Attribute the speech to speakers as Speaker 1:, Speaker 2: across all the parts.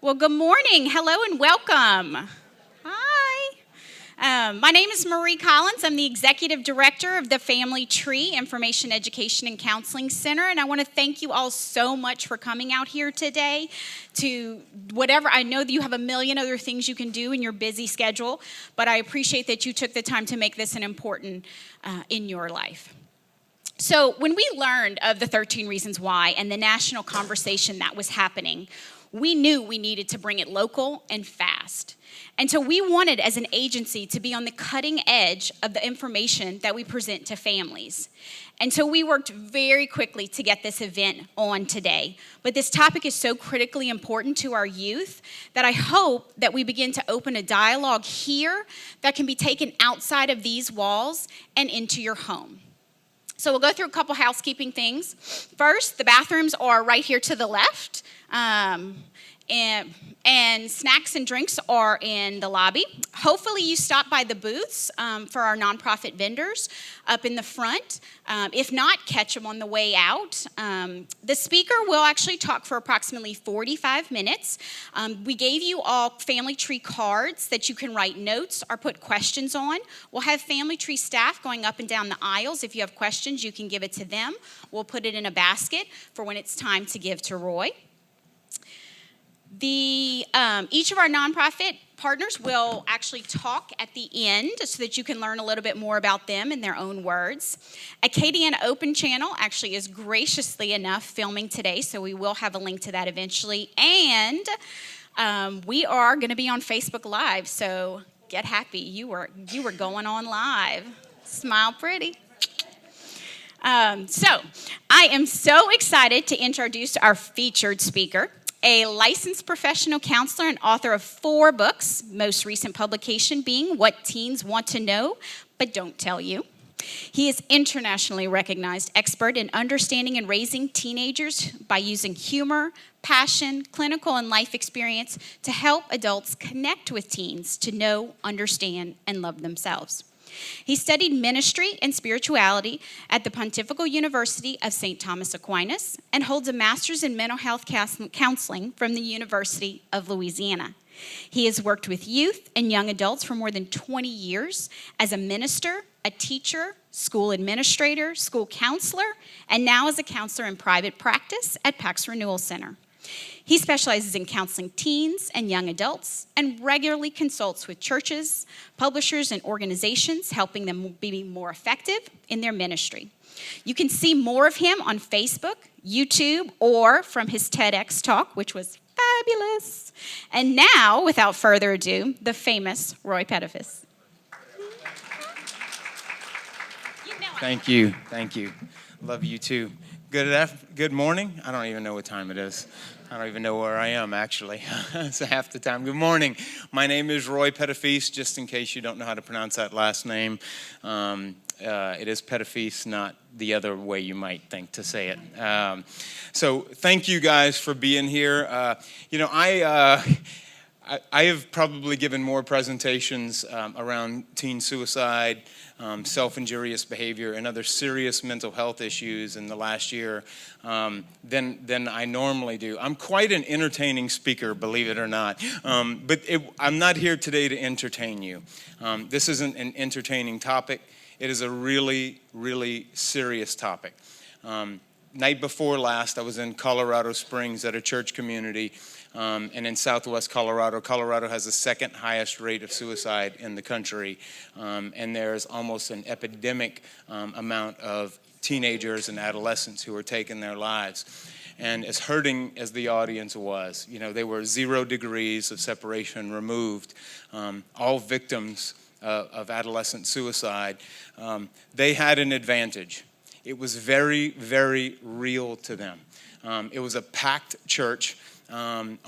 Speaker 1: Well, good morning. Hello and welcome. Hi. My name is Marie Collins. I'm the Executive Director of the Family Tree Information, Education, and Counseling Center, and I want to thank you all so much for coming out here today to whatever. I know that you have a million other things you can do in your busy schedule, but I appreciate that you took the time to make this an important in your life. So when we learned of the 13 Reasons Why and the national conversation that was happening, we knew we needed to bring it local and fast. And so we wanted, as an agency, to be on the cutting edge of the information that we present to families. And so we worked very quickly to get this event on today. But this topic is so critically important to our youth that I hope that we begin to open a dialogue here that can be taken outside of these walls and into your home. So we'll go through a couple housekeeping things. First, the bathrooms are right here to the left. And snacks and drinks are in the lobby. Hopefully you stop by the booths for our nonprofit vendors up in the front. If not, catch them on the way out. The speaker will actually talk for approximately 45 minutes. We gave you all Family Tree cards that you can write notes or put questions on. We'll have Family Tree staff going up and down the aisles. If you have questions, you can give it to them. We'll put it in a basket for when it's time to give to Roy. Each of our nonprofit partners will actually talk at the end so that you can learn a little bit more about them in their own words. Acadiana Open Channel actually is graciously enough filming today, so we will have a link to that eventually. And we are going to be on Facebook Live, so get happy. You were going on live. Smile pretty. So I am so excited to introduce our featured speaker, a licensed professional counselor and author of 4 books, most recent publication being What Teens Want to Know But Don't Tell You. He is internationally recognized expert in understanding and raising teenagers by using humor, passion, clinical and life experience to help adults connect with teens to know, understand, and love themselves. He studied ministry and spirituality at the Pontifical University of St. Thomas Aquinas and holds a master's in mental health counseling from the University of Louisiana. He has worked with youth and young adults for more than 20 years as a minister, a teacher, school administrator, school counselor, and now as a counselor in private practice at Pax Renewal Center. He specializes in counseling teens and young adults and regularly consults with churches, publishers, and organizations, helping them be more effective in their ministry. You can see more of him on Facebook, YouTube, or from his TEDx talk, which was fabulous. And now, without further ado, the famous Roy Pettifis.
Speaker 2: Thank you. Love you too. Good morning. I don't even know what time it is. I don't even know where I am, actually. It's half the time. Good morning. My name is Roy Pettifis, just in case you don't know how to pronounce that last name. It is Pettifis, not the other way you might think to say it. So thank you guys for being here. I have probably given more presentations around teen suicide, self-injurious behavior, and other serious mental health issues in the last year than I normally do. I'm quite an entertaining speaker, believe it or not, but I'm not here today to entertain you. This isn't an entertaining topic. It is a really, really serious topic. Night before last, I was in Colorado Springs at a church community, and in southwest Colorado. Colorado has the second highest rate of suicide in the country, and there's almost an epidemic amount of teenagers and adolescents who are taking their lives. And as hurting as the audience was, they were 0 degrees of separation removed, all victims of adolescent suicide. They had an advantage. It was very, very real to them. It was a packed church on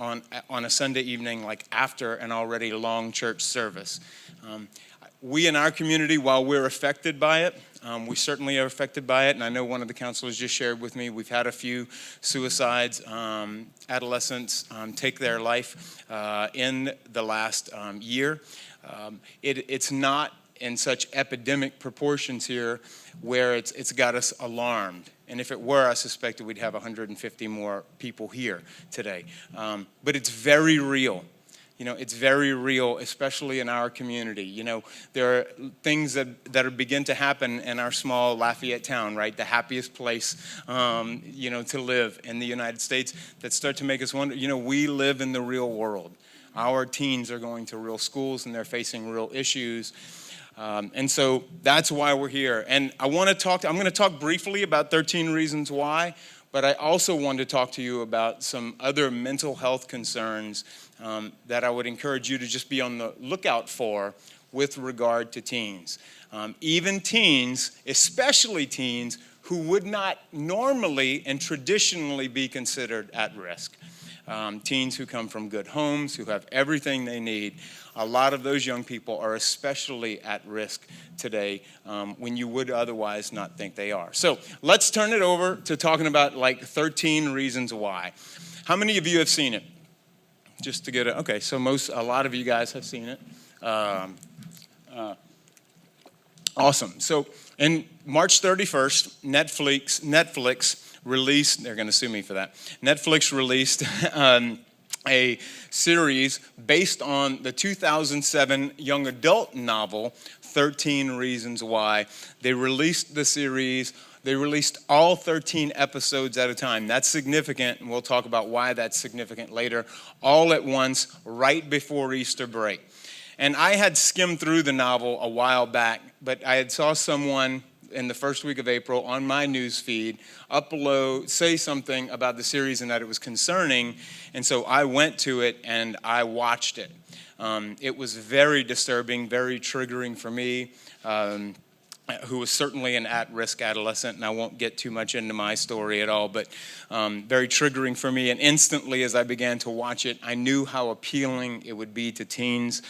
Speaker 2: a Sunday evening, like after an already long church service. We in our community, while we're affected by it, we certainly are affected by it, and I know one of the counselors just shared with me, we've had a few suicides, adolescents take their life in the last year. It's not in such epidemic proportions here where it's got us alarmed. And if it were, I suspect we'd have 150 more people here today. But it's very real. It's very real, especially in our community. There are things that begin to happen in our small Lafayette town, right? The happiest place, to live in the United States, that start to make us wonder, we live in the real world. Our teens are going to real schools and they're facing real issues. And so that's why we're here. And I'm going to talk briefly about 13 Reasons Why, but I also want to talk to you about some other mental health concerns that I would encourage you to just be on the lookout for with regard to teens. Even teens, especially teens, who would not normally and traditionally be considered at risk. Teens who come from good homes, who have everything they need. A lot of those young people are especially at risk today when you would otherwise not think they are. So let's turn it over to talking about 13 Reasons Why. How many of you have seen it? Just to get it. Okay, so a lot of you guys have seen it. Awesome. So in March 31st, Netflix released, they're going to sue me for that. Netflix released a series based on the 2007 young adult novel, 13 Reasons Why. They released the series. They released all 13 episodes at a time. That's significant, and we'll talk about why that's significant later, all at once, right before Easter break. And I had skimmed through the novel a while back, but I had saw someone in the first week of April on my news feed upload, say something about the series and that it was concerning. And so I went to it and I watched it. It was very disturbing, very triggering for me, who was certainly an at-risk adolescent, and I won't get too much into my story at all, but very triggering for me. And instantly, as I began to watch it, I knew how appealing it would be to teens,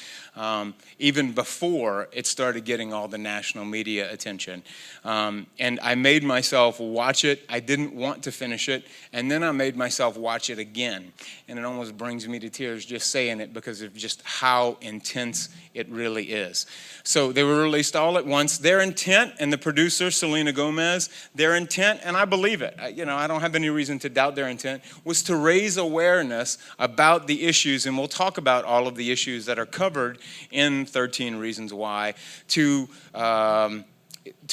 Speaker 2: even before it started getting all the national media attention. And I made myself watch it. I didn't want to finish it, and then I made myself watch it again. And it almost brings me to tears just saying it because of just how intense it really is. So they were released all at once. Their intent, and the producer, Selena Gomez, their intent, and I believe it, I don't have any reason to doubt their intent, was to raise awareness about the issues, and we'll talk about all of the issues that are covered in 13 Reasons Why, to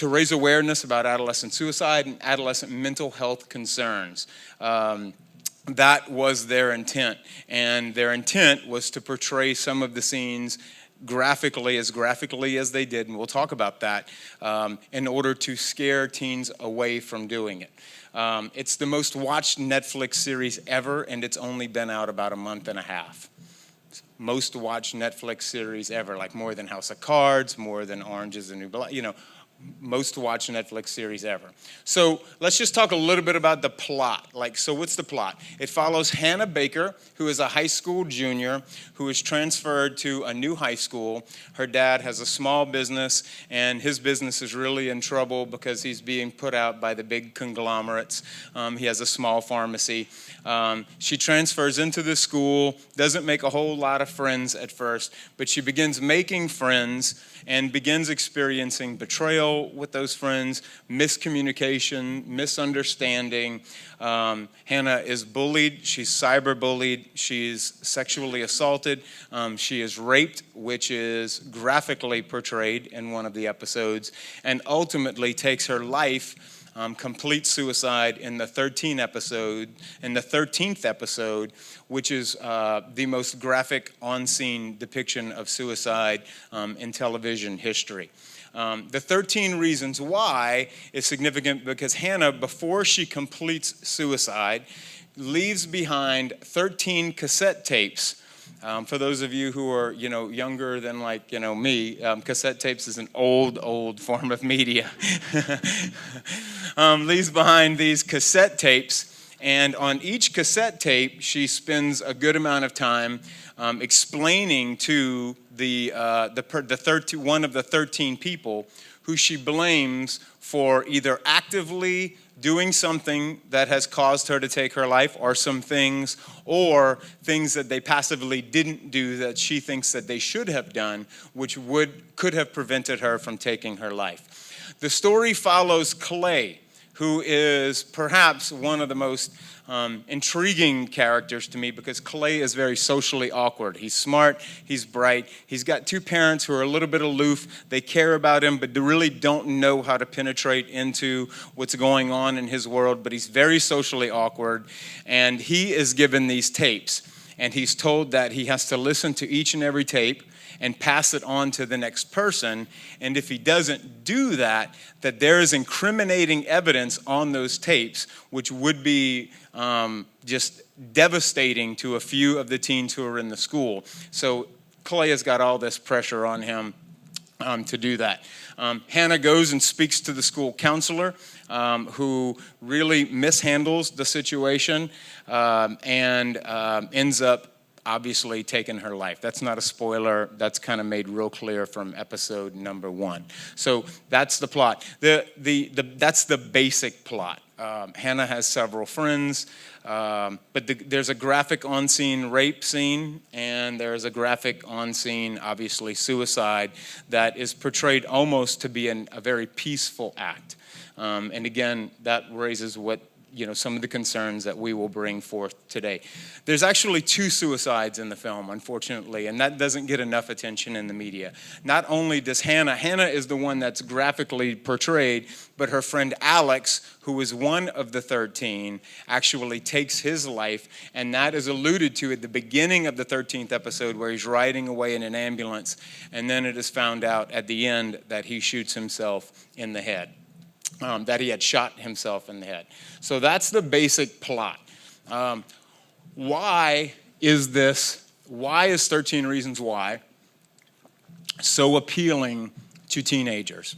Speaker 2: raise awareness about adolescent suicide and adolescent mental health concerns. That was their intent, and their intent was to portray some of the scenes graphically as they did, and we'll talk about that, in order to scare teens away from doing it. It's the most watched Netflix series ever, and it's only been out about a month and a half. Most watched Netflix series ever, like more than House of Cards, more than Orange is the New Black, most watched Netflix series ever. So let's just talk a little bit about the plot. So what's the plot? It follows Hannah Baker, who is a high school junior who is transferred to a new high school. Her dad has a small business, and his business is really in trouble because he's being put out by the big conglomerates. He has a small pharmacy. She transfers into the school, doesn't make a whole lot of friends at first, but she begins making friends and begins experiencing betrayal with those friends, miscommunication, misunderstanding. Hannah is bullied. She's cyberbullied. She's sexually assaulted. She is raped, which is graphically portrayed in one of the episodes, and ultimately takes her life. Complete suicide in the 13th episode, which is the most graphic on-scene depiction of suicide in television history. The 13 Reasons Why is significant because Hannah, before she completes suicide, leaves behind 13 cassette tapes. For those of you who are, younger than me, cassette tapes is an old form of media. Leaves behind these cassette tapes, and on each cassette tape, she spends a good amount of time explaining to one of the 13 people who she blames for either actively doing something that has caused her to take her life, or or things that they passively didn't do that she thinks that they should have done, which could have prevented her from taking her life. The story follows Clay, who is perhaps one of the most intriguing characters to me, because Clay is very socially awkward. He's smart, he's bright, he's got two parents who are a little bit aloof. They care about him, but they really don't know how to penetrate into what's going on in his world, but he's very socially awkward, and he is given these tapes, and he's told that he has to listen to each and every tape and pass it on to the next person, and if he doesn't do that, that there is incriminating evidence on those tapes, which would be just devastating to a few of the teens who are in the school. So Clay has got all this pressure on him to do that. Hannah goes and speaks to the school counselor, who really mishandles the situation and ends up obviously taken her life. That's not a spoiler. That's kind of made real clear from episode number 1. So that's the plot. That's the basic plot. Hannah has several friends, but there's a graphic on-scene rape scene, and there's a graphic on-scene, obviously, suicide that is portrayed almost to be a very peaceful act. And again, that raises some of the concerns that we will bring forth today. There's actually 2 suicides in the film, unfortunately, and that doesn't get enough attention in the media. Not only does Hannah is the one that's graphically portrayed, but her friend Alex, who is one of the 13, actually takes his life, and that is alluded to at the beginning of the 13th episode, where he's riding away in an ambulance, and then it is found out at the end that he shoots himself in the head. That he had shot himself in the head. So that's the basic plot. Why is 13 Reasons Why so appealing to teenagers?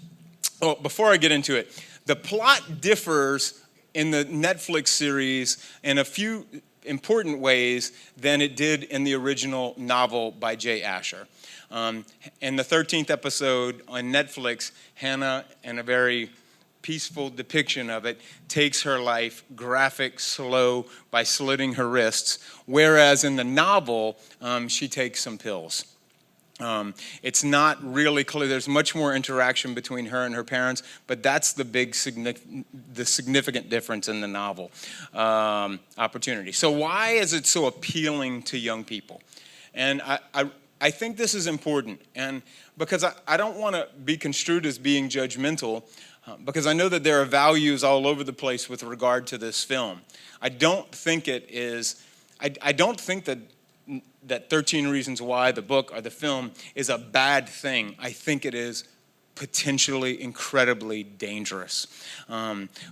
Speaker 2: Oh, before I get into it, the plot differs in the Netflix series in a few important ways than it did in the original novel by Jay Asher. In the 13th episode on Netflix, Hannah, in a very peaceful depiction of it, takes her life graphic, slow, by slitting her wrists, whereas in the novel, she takes some pills. It's not really clear. There's much more interaction between her and her parents, but that's the significant difference in the novel opportunity. So why is it so appealing to young people? And I think this is important, and because I don't want to be construed as being judgmental, because I know that there are values all over the place with regard to this film. I don't think that 13 Reasons Why, the book or the film, is a bad thing. I think it is potentially incredibly dangerous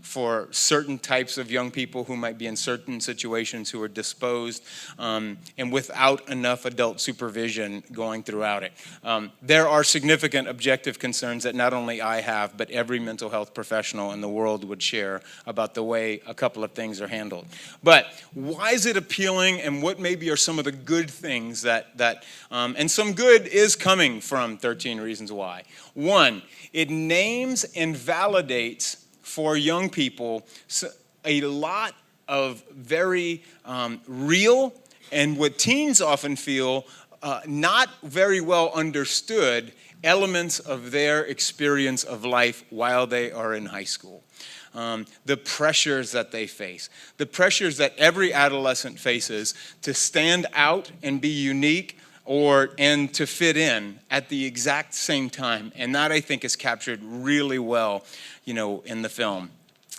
Speaker 2: for certain types of young people who might be in certain situations, who are disposed and without enough adult supervision going throughout it. There are significant objective concerns that not only I have, but every mental health professional in the world would share about the way a couple of things are handled. But why is it appealing, and what maybe are some of the good things that and some good is coming from 13 Reasons Why. One, it names and validates for young people a lot of very real, and what teens often feel not very well understood, elements of their experience of life while they are in high school. The pressures that they face, the pressures that every adolescent faces to stand out and be unique, and to fit in at the exact same time. And that, I think, is captured really well, in the film.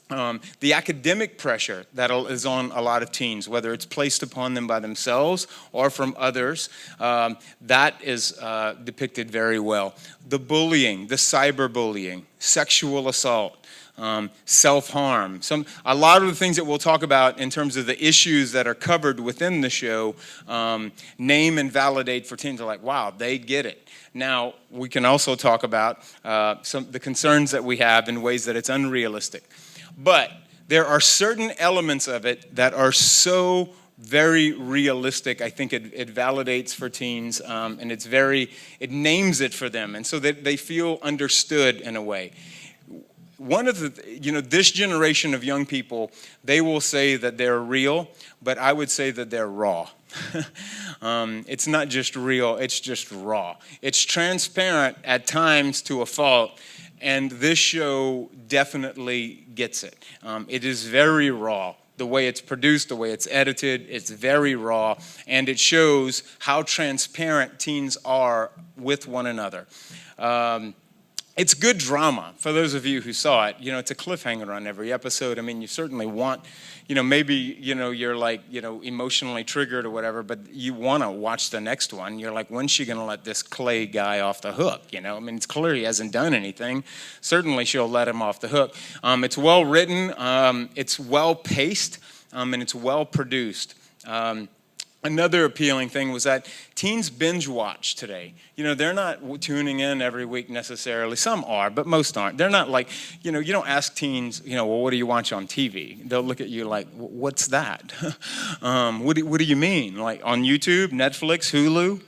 Speaker 2: The academic pressure that is on a lot of teens, whether it's placed upon them by themselves or from others, that is depicted very well. The bullying, the cyberbullying, sexual assault, self-harm. A lot of the things that we'll talk about in terms of the issues that are covered within the show name and validate for teens. Are like, wow, they get it. Now, we can also talk about the concerns that we have in ways that it's unrealistic. But there are certain elements of it that are so very realistic. I think it validates for teens, and it names it for them, and so that they feel understood in a way. one of the, this generation of young people, they will say that they're real, but I would say that they're raw. It's not just real, it's just raw. It's transparent at times to a fault, and this show definitely gets it. It is very raw. The way it's produced, the way it's edited, it's very raw, and it shows how transparent teens are with one another. It's good drama. For those of you who saw it, it's a cliffhanger on every episode. I mean, you certainly want, maybe, you're like, emotionally triggered or whatever, but you want to watch the next one. You're like, when's she going to let this Clay guy off the hook? I mean, it's clear he hasn't done anything. Certainly she'll let him off the hook. It's well written, it's well paced, and it's well produced. Another appealing thing was that teens binge watch today. They're not tuning in every week necessarily. Some are, but most aren't. They're not like, you don't ask teens, well, what do you watch on TV? They'll look at you like, what's that? What do you mean? Like on YouTube, Netflix, Hulu?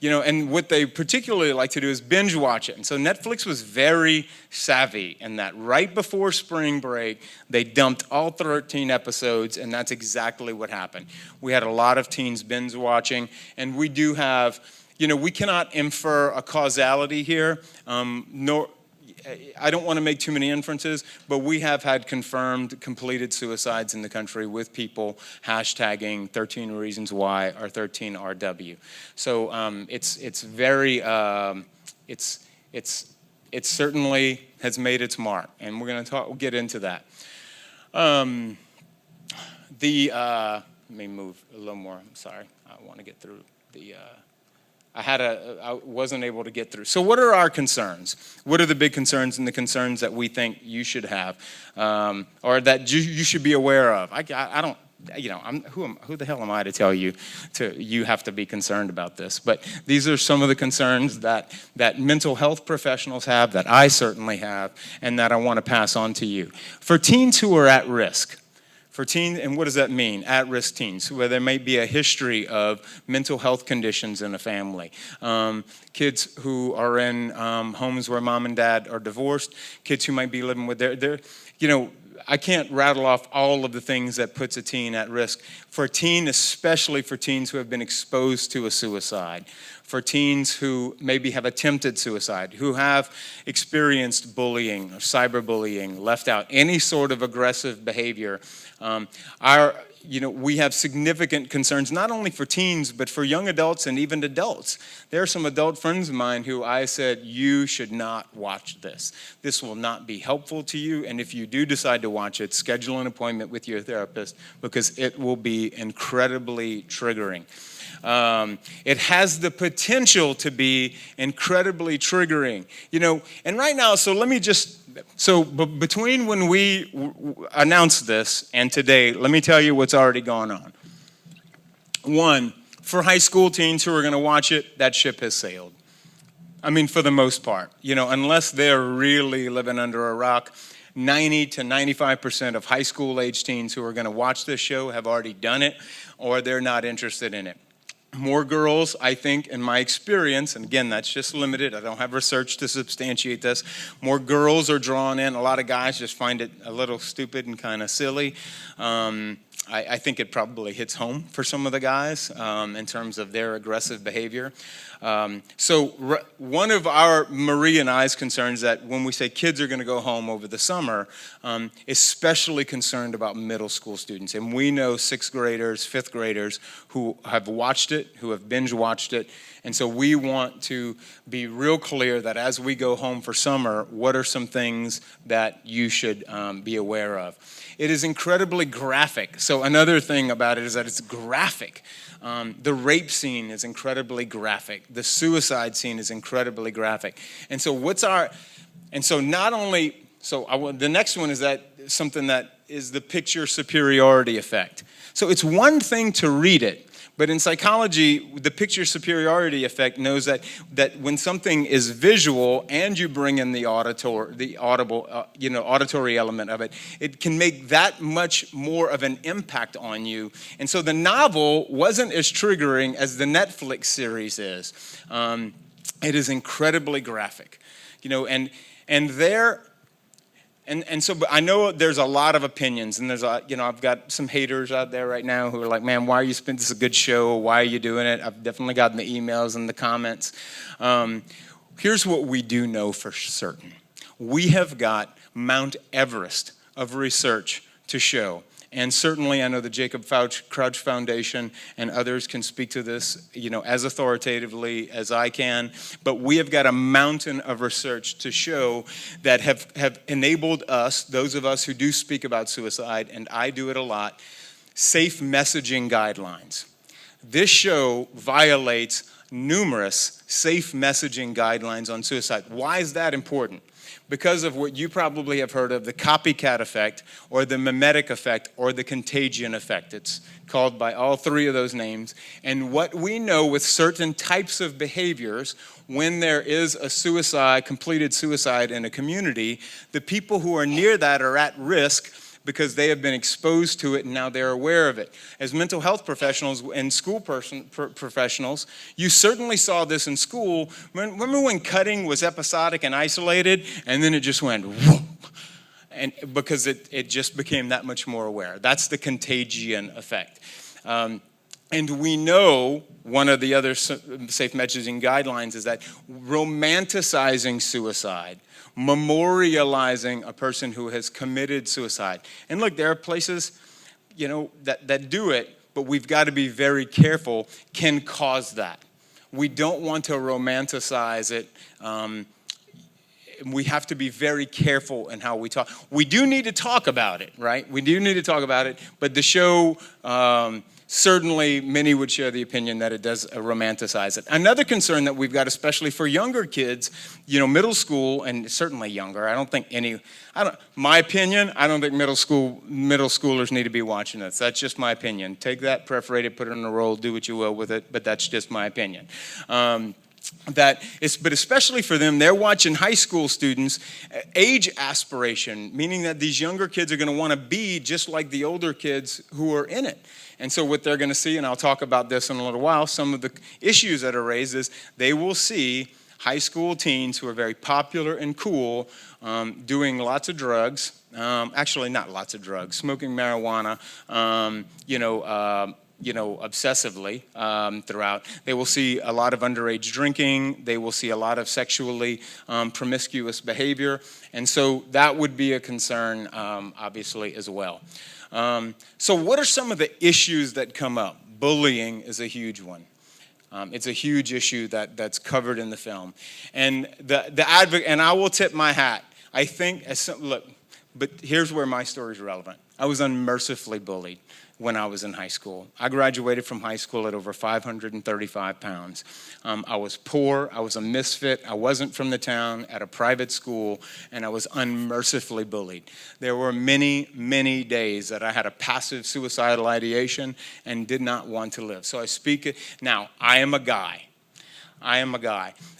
Speaker 2: And what they particularly like to do is binge watch it. And so Netflix was very savvy in that. Right before spring break, they dumped all 13 episodes, and that's exactly what happened. We had a lot of teens binge watching, and we do have, we cannot infer a causality here, nor I don't want to make too many inferences, but we have had confirmed completed suicides in the country with people hashtagging 13 Reasons Why or 13RW. So it's very, it certainly has made its mark, and we're going to get into that. Let me move a little more. I'm sorry. I want to get through the. I wasn't able to get through. So, what are our concerns? What are the big concerns and the concerns that we think you should have, or that you should be aware of? I don't. Who the hell am I to tell you you have to be concerned about this? But these are some of the concerns that mental health professionals have, that I certainly have, and that I want to pass on to you. For teens who are at risk. For teens, and what does that mean? At-risk teens, where there may be a history of mental health conditions in a family. Kids who are in homes where mom and dad are divorced. Kids who might be living with their I can't rattle off all of the things that puts a teen at risk. For a teen, especially for teens who have been exposed to a suicide. For teens who maybe have attempted suicide, who have experienced bullying or cyberbullying, left out, any sort of aggressive behavior. We have significant concerns, not only for teens, but for young adults and even adults. There are some adult friends of mine who I said, you should not watch this. This will not be helpful to you, and if you do decide to watch it, schedule an appointment with your therapist, because it will be incredibly triggering. It has the potential to be incredibly triggering, and right now, between when we announced this and today, let me tell you what's already gone on. One, for high school teens who are going to watch it, that ship has sailed. I mean, for the most part, unless they're really living under a rock, 90 to 95% of high school age teens who are going to watch this show have already done it, or they're not interested in it. More girls, I think, in my experience, and again, that's just limited. I don't have research to substantiate this. More girls are drawn in. A lot of guys just find it a little stupid and kind of silly. I think it probably hits home for some of the guys in terms of their aggressive behavior. One of our, Marie and I's concerns, that when we say kids are going to go home over the summer, especially concerned about middle school students. And we know 6th graders, 5th graders who have watched it, who have binge watched it. And so we want to be real clear that as we go home for summer, what are some things that you should be aware of? It is incredibly graphic. So another thing about it is that it's graphic. The rape scene is incredibly graphic. The suicide scene is incredibly graphic. And so the next one is that something that is the picture superiority effect. So it's one thing to read it, but in psychology, the picture superiority effect knows that when something is visual and you bring in the auditory element of it, it can make that much more of an impact on you. And so the novel wasn't as triggering as the Netflix series is. It is incredibly graphic, and there. And so but I know there's a lot of opinions, and there's I've got some haters out there right now who are like, man, why are you spending, this is a good show, why are you doing it? I've definitely gotten the emails and the comments. Here's what we do know for certain. We have got Mount Everest of research to show. And certainly I know the Jacob Crouch Foundation and others can speak to this, as authoritatively as I can. But we have got a mountain of research to show that have enabled us, those of us who do speak about suicide, and I do it a lot, safe messaging guidelines. This show violates numerous safe messaging guidelines on suicide. Why is that important? Because of what you probably have heard of, the copycat effect, or the mimetic effect, or the contagion effect. It's called by all three of those names. And what we know with certain types of behaviors, when there is a completed suicide in a community, the people who are near that are at risk because they have been exposed to it and now they're aware of it. As mental health professionals and school professionals, you certainly saw this in school. Remember when cutting was episodic and isolated, and then it just went whoop, and because it just became that much more aware. That's the contagion effect. And we know one of the other safe messaging guidelines is that romanticizing suicide, memorializing a person who has committed suicide. And look, there are places, that do it, but we've got to be very careful, can cause that. We don't want to romanticize it. We have to be very careful in how we talk. We do need to talk about it, right? We do need to talk about it, but the show, certainly many would share the opinion that it does romanticize it. Another concern that we've got, especially for younger kids, middle school, and certainly younger, my opinion, I don't think middle schoolers need to be watching this. That's just my opinion. Take that, perforate it, put it on a roll, do what you will with it, but that's just my opinion. But especially for them, they're watching high school students, age aspiration, meaning that these younger kids are going to want to be just like the older kids who are in it. And so what they're going to see, and I'll talk about this in a little while, some of the issues that are raised is they will see high school teens who are very popular and cool doing lots of drugs, actually not lots of drugs, smoking marijuana, obsessively throughout. They will see a lot of underage drinking. They will see a lot of sexually promiscuous behavior. And so that would be a concern, obviously, as well. So what are some of the issues that come up? Bullying is a huge one. It's a huge issue that's covered in the film. And the advocate, and I will tip my hat. I think, but here's where my story is relevant. I was unmercifully bullied when I was in high school. I graduated from high school at over 535 pounds. I was poor, I was a misfit, I wasn't from the town, at a private school, and I was unmercifully bullied. There were many, many days that I had a passive suicidal ideation and did not want to live. So now, I am a guy.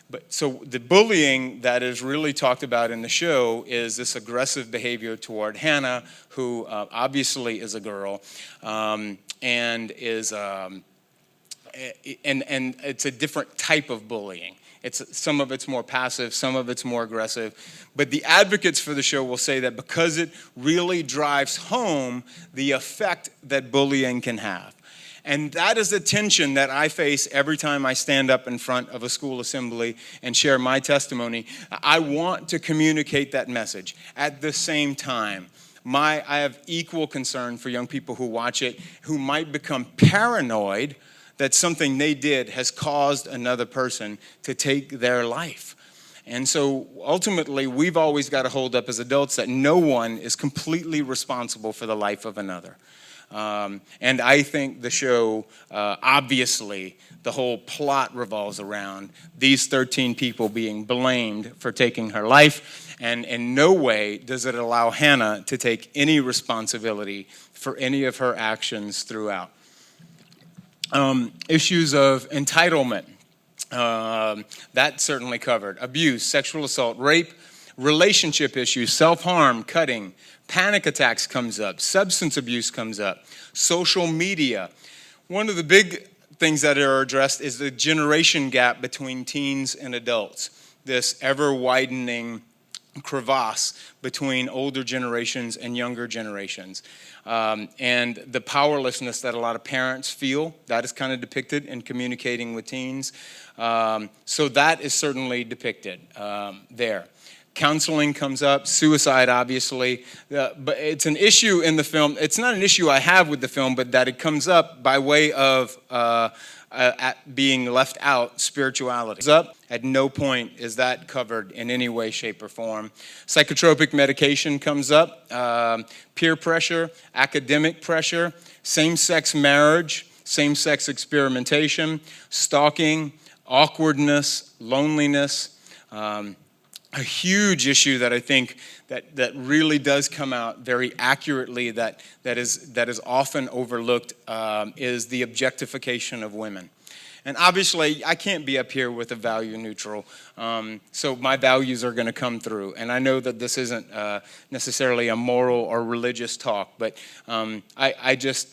Speaker 2: But so the bullying that is really talked about in the show is this aggressive behavior toward Hannah, who obviously is a girl, and is and it's a different type of bullying. Some of it's more passive, some of it's more aggressive. But the advocates for the show will say that because it really drives home the effect that bullying can have. And that is the tension that I face every time I stand up in front of a school assembly and share my testimony. I want to communicate that message. At the same time, I have equal concern for young people who watch it, who might become paranoid that something they did has caused another person to take their life. And so ultimately, we've always got to hold up as adults that no one is completely responsible for the life of another. And I think the show, obviously, the whole plot revolves around these 13 people being blamed for taking her life, and in no way does it allow Hannah to take any responsibility for any of her actions throughout. Issues of entitlement, that's certainly covered. Abuse, sexual assault, rape, relationship issues, self-harm, cutting, panic attacks comes up, substance abuse comes up, social media. One of the big things that are addressed is the generation gap between teens and adults, this ever-widening crevasse between older generations and younger generations. And the powerlessness that a lot of parents feel, that is kind of depicted in communicating with teens. So that is certainly depicted there. Counseling comes up, suicide, obviously, but it's an issue in the film. It's not an issue I have with the film, but that it comes up by way of being left out, spirituality. At no point is that covered in any way, shape, or form. Psychotropic medication comes up, peer pressure, academic pressure, same-sex marriage, same-sex experimentation, stalking, awkwardness, loneliness. A huge issue that I think that really does come out very accurately that is often overlooked is the objectification of women. And obviously, I can't be up here with a value neutral, so my values are going to come through. And I know that this isn't necessarily a moral or religious talk, but I just,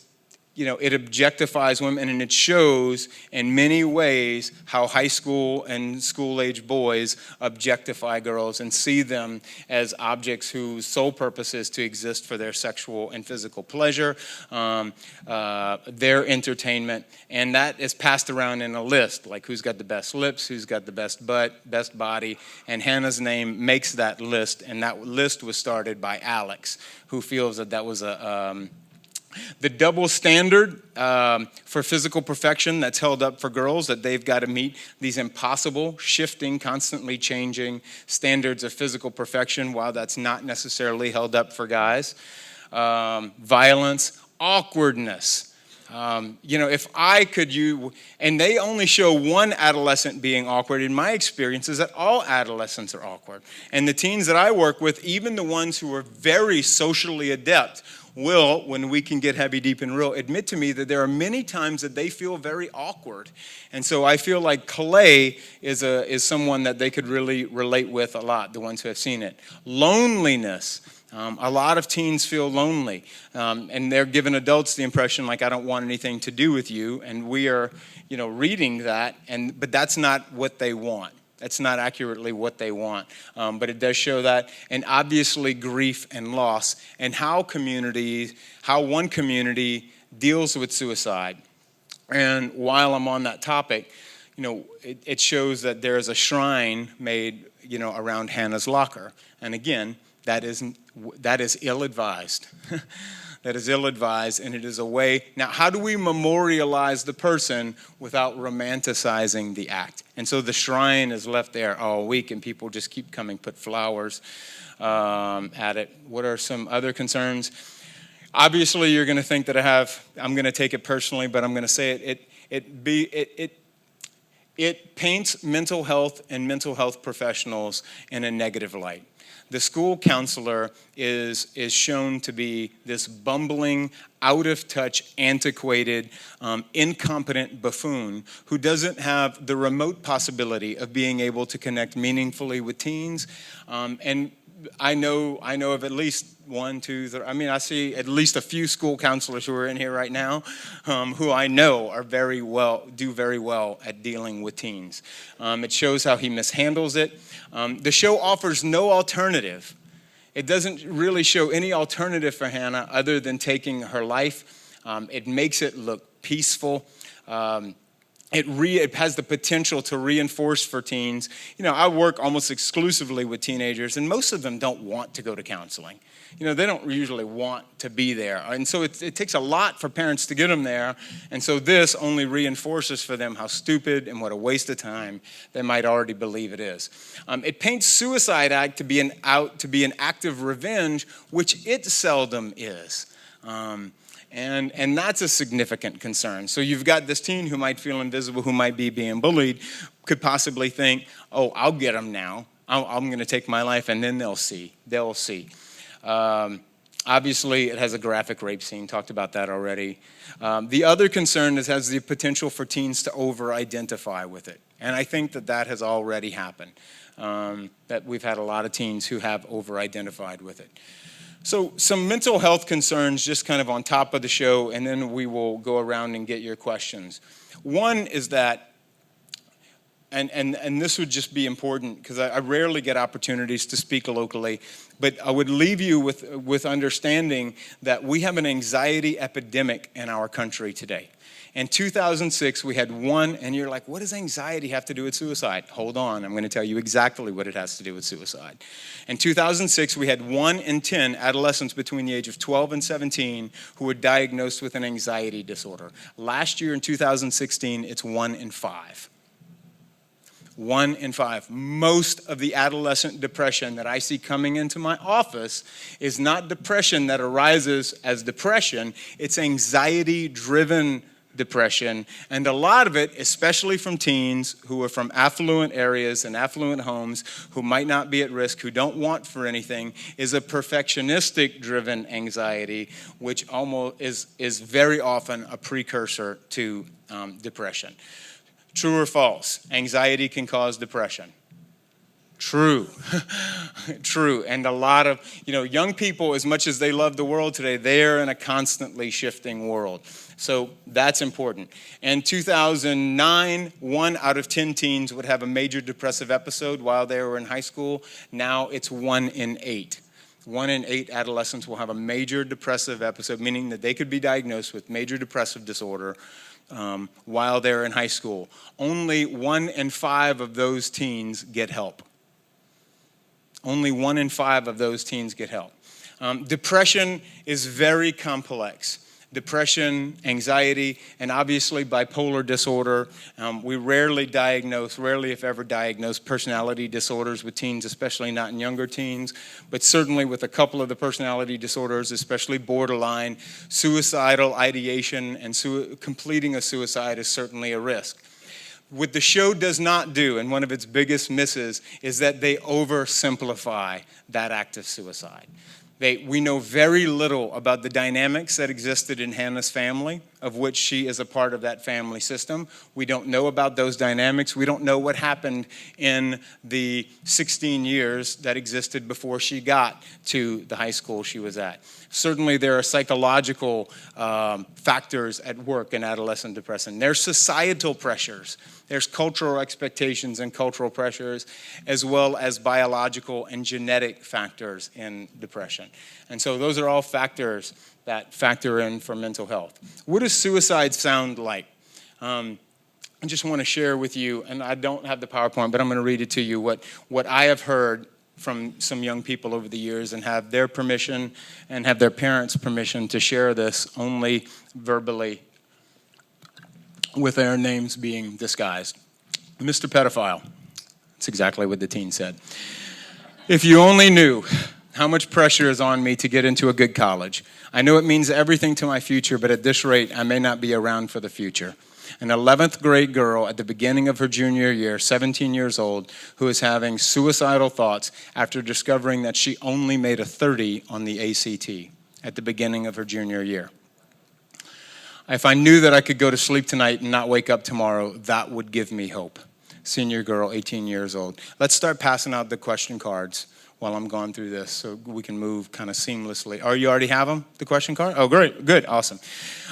Speaker 2: it objectifies women, and it shows in many ways how high school and school-age boys objectify girls and see them as objects whose sole purpose is to exist for their sexual and physical pleasure, their entertainment, and that is passed around in a list, like who's got the best lips, who's got the best butt, best body, and Hannah's name makes that list, and that list was started by Alex, who feels that was the double standard for physical perfection that's held up for girls, that they've got to meet these impossible, shifting, constantly changing standards of physical perfection, while that's not necessarily held up for guys. Violence, awkwardness. If I could and they only show one adolescent being awkward. In my experience is that all adolescents are awkward. And the teens that I work with, even the ones who are very socially adept, will, when we can get heavy, deep, and real, admit to me that there are many times that they feel very awkward. And so I feel like Clay is someone that they could really relate with a lot, the ones who have seen it. Loneliness. A lot of teens feel lonely, and they're giving adults the impression like, I don't want anything to do with you, and we are, reading that, but that's not what they want. That's not accurately what they want, but it does show that, and obviously grief and loss, and how one community deals with suicide. And while I'm on that topic, it shows that there is a shrine made, around Hannah's locker, and again, that is ill-advised. That is ill-advised, and it is a way. Now, how do we memorialize the person without romanticizing the act? And so the shrine is left there all week, and people just keep coming, put flowers at it. What are some other concerns? Obviously, you're going to think that I'm going to take it personally, but I'm going to say it paints mental health and mental health professionals in a negative light. The school counselor is shown to be this bumbling, out-of-touch, antiquated, incompetent buffoon who doesn't have the remote possibility of being able to connect meaningfully with teens. And I know of at least one, two, three. I see at least a few school counselors who are in here right now, who I know are do very well at dealing with teens. It shows how he mishandles it. The show offers no alternative. It doesn't really show any alternative for Hannah other than taking her life. It makes it look peaceful. It has the potential to reinforce for teens. I work almost exclusively with teenagers, and most of them don't want to go to counseling. They don't usually want to be there. And so it takes a lot for parents to get them there. And so this only reinforces for them how stupid and what a waste of time they might already believe it is. It paints suicide act to be an act of revenge, which it seldom is. And that's a significant concern. So you've got this teen who might feel invisible, who might be being bullied, could possibly think, oh, I'll get them now. I'm going to take my life, and then they'll see. Obviously, it has a graphic rape scene. Talked about that already. The other concern is it has the potential for teens to over-identify with it. And I think that has already happened, that we've had a lot of teens who have over-identified with it. So some mental health concerns just kind of on top of the show, and then we will go around and get your questions. One is that, and this would just be important because I rarely get opportunities to speak locally, but I would leave you with understanding that we have an anxiety epidemic in our country today. In 2006, we had one, and you're like, what does anxiety have to do with suicide? Hold on, I'm going to tell you exactly what it has to do with suicide. In 2006, we had 1 in 10 adolescents between the age of 12 and 17 who were diagnosed with an anxiety disorder. Last year in 2016, it's 1 in 5. 1 in 5. Most of the adolescent depression that I see coming into my office is not depression that arises as depression, it's anxiety-driven depression, and a lot of it, especially from teens who are from affluent areas and affluent homes, who might not be at risk, who don't want for anything, is a perfectionistic driven anxiety, which almost is very often a precursor to depression. True or false? Anxiety can cause depression. True. True. And a lot of, young people, as much as they love the world today, they're in a constantly shifting world. So that's important. In 2009, 1 out of 10 teens would have a major depressive episode while they were in high school. Now it's 1 in 8. 1 in 8 adolescents will have a major depressive episode, meaning that they could be diagnosed with major depressive disorder while they're in high school. Only 1 in 5 of those teens get help. Only 1 in 5 of those teens get help. Depression is very complex. Depression, anxiety, and obviously bipolar disorder. We rarely if ever diagnose personality disorders with teens, especially not in younger teens, but certainly with a couple of the personality disorders, especially borderline, suicidal ideation and completing a suicide is certainly a risk. What the show does not do, and one of its biggest misses, is that they oversimplify that act of suicide. We know very little about the dynamics that existed in Hannah's family, of which she is a part of that family system. We don't know about those dynamics. We don't know what happened in the 16 years that existed before she got to the high school she was at. Certainly there are psychological factors at work in adolescent depression. There's societal pressures. There's cultural expectations and cultural pressures, as well as biological and genetic factors in depression. And so those are all factors that factor in for mental health. What does suicide sound like? I just want to share with you, and I don't have the PowerPoint, but I'm going to read it to you, what I have heard from some young people over the years and have their permission and have their parents' permission to share this only verbally with their names being disguised. Mr. Pedophile. That's exactly what the teen said. If you only knew how much pressure is on me to get into a good college. I know it means everything to my future, but at this rate, I may not be around for the future. An 11th grade girl at the beginning of her junior year, 17 years old, who is having suicidal thoughts after discovering that she only made a 30 on the ACT at the beginning of her junior year. If I knew that I could go to sleep tonight and not wake up tomorrow, that would give me hope. Senior girl, 18 years old. Let's start passing out the question cards while I'm going through this so we can move kind of seamlessly. Oh, you already have them, the question card? Oh, great, good, awesome.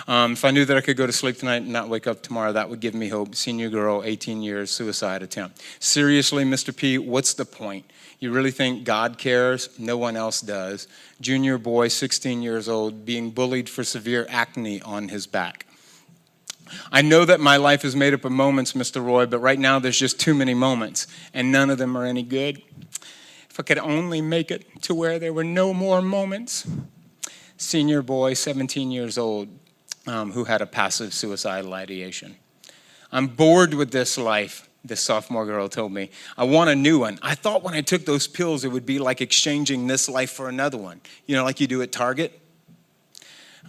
Speaker 2: If I knew that I could go to sleep tonight and not wake up tomorrow, that would give me hope. Senior girl, 18 years, suicide attempt. Seriously, Mr. P, what's the point? You really think God cares? No one else does. Junior boy, 16 years old, being bullied for severe acne on his back. I know that my life is made up of moments, Mr. Roy, but right now there's just too many moments, and none of them are any good. If I could only make it to where there were no more moments. Senior boy, 17 years old, who had a passive suicidal ideation. I'm bored with this life, this sophomore girl told me. I want a new one. I thought when I took those pills, it would be like exchanging this life for another one. You know, like you do at Target.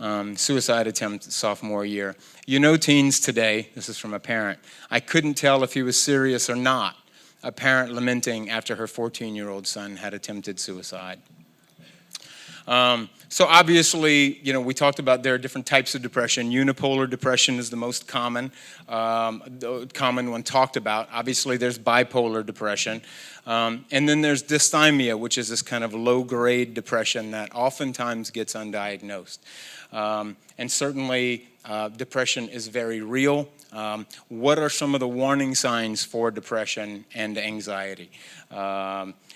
Speaker 2: Suicide attempt sophomore year. You know, teens today, this is from a parent, I couldn't tell if he was serious or not. A parent lamenting after her 14-year-old son had attempted suicide. So obviously, we talked about there are different types of depression. Unipolar depression is the most common, the common one talked about. Obviously, there's bipolar depression. And then there's dysthymia, which is this kind of low-grade depression that oftentimes gets undiagnosed. And certainly, depression is very real. What are some of the warning signs for depression and anxiety?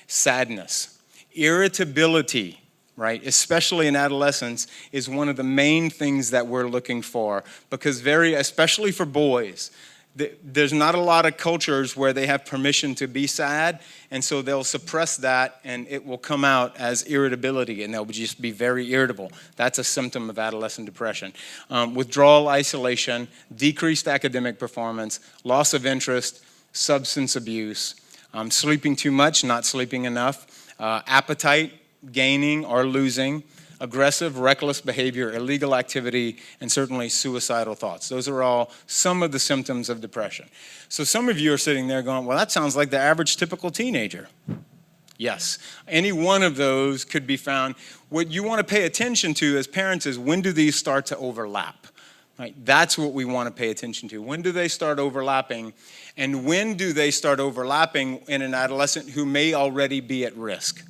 Speaker 2: Sadness, irritability, right, especially in adolescence, is one of the main things that we're looking for, because especially for boys, there's not a lot of cultures where they have permission to be sad, and so they'll suppress that, and it will come out as irritability, and they'll just be very irritable. That's a symptom of adolescent depression. Withdrawal, isolation, decreased academic performance, loss of interest, substance abuse, sleeping too much, not sleeping enough, appetite gaining or losing, aggressive, reckless behavior, illegal activity, and certainly suicidal thoughts. Those are all some of the symptoms of depression. So some of you are sitting there going, well, that sounds like the average typical teenager. Yes, any one of those could be found. What you want to pay attention to as parents is, when do these start to overlap? Right? That's what we want to pay attention to. When do they start overlapping? And when do they start overlapping in an adolescent who may already be at risk?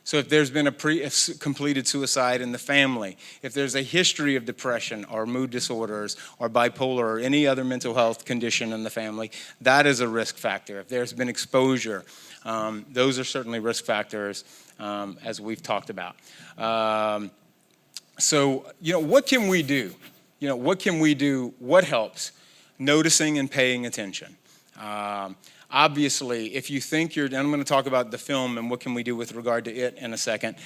Speaker 2: So if there's been a completed suicide in the family, if there's a history of depression or mood disorders or bipolar or any other mental health condition in the family, that is a risk factor. If there's been exposure, those are certainly risk factors, as we've talked about. So, what can we do? What can we do? What helps? Noticing and paying attention. Obviously, if you think and I'm going to talk about the film and what can we do with regard to it in a second.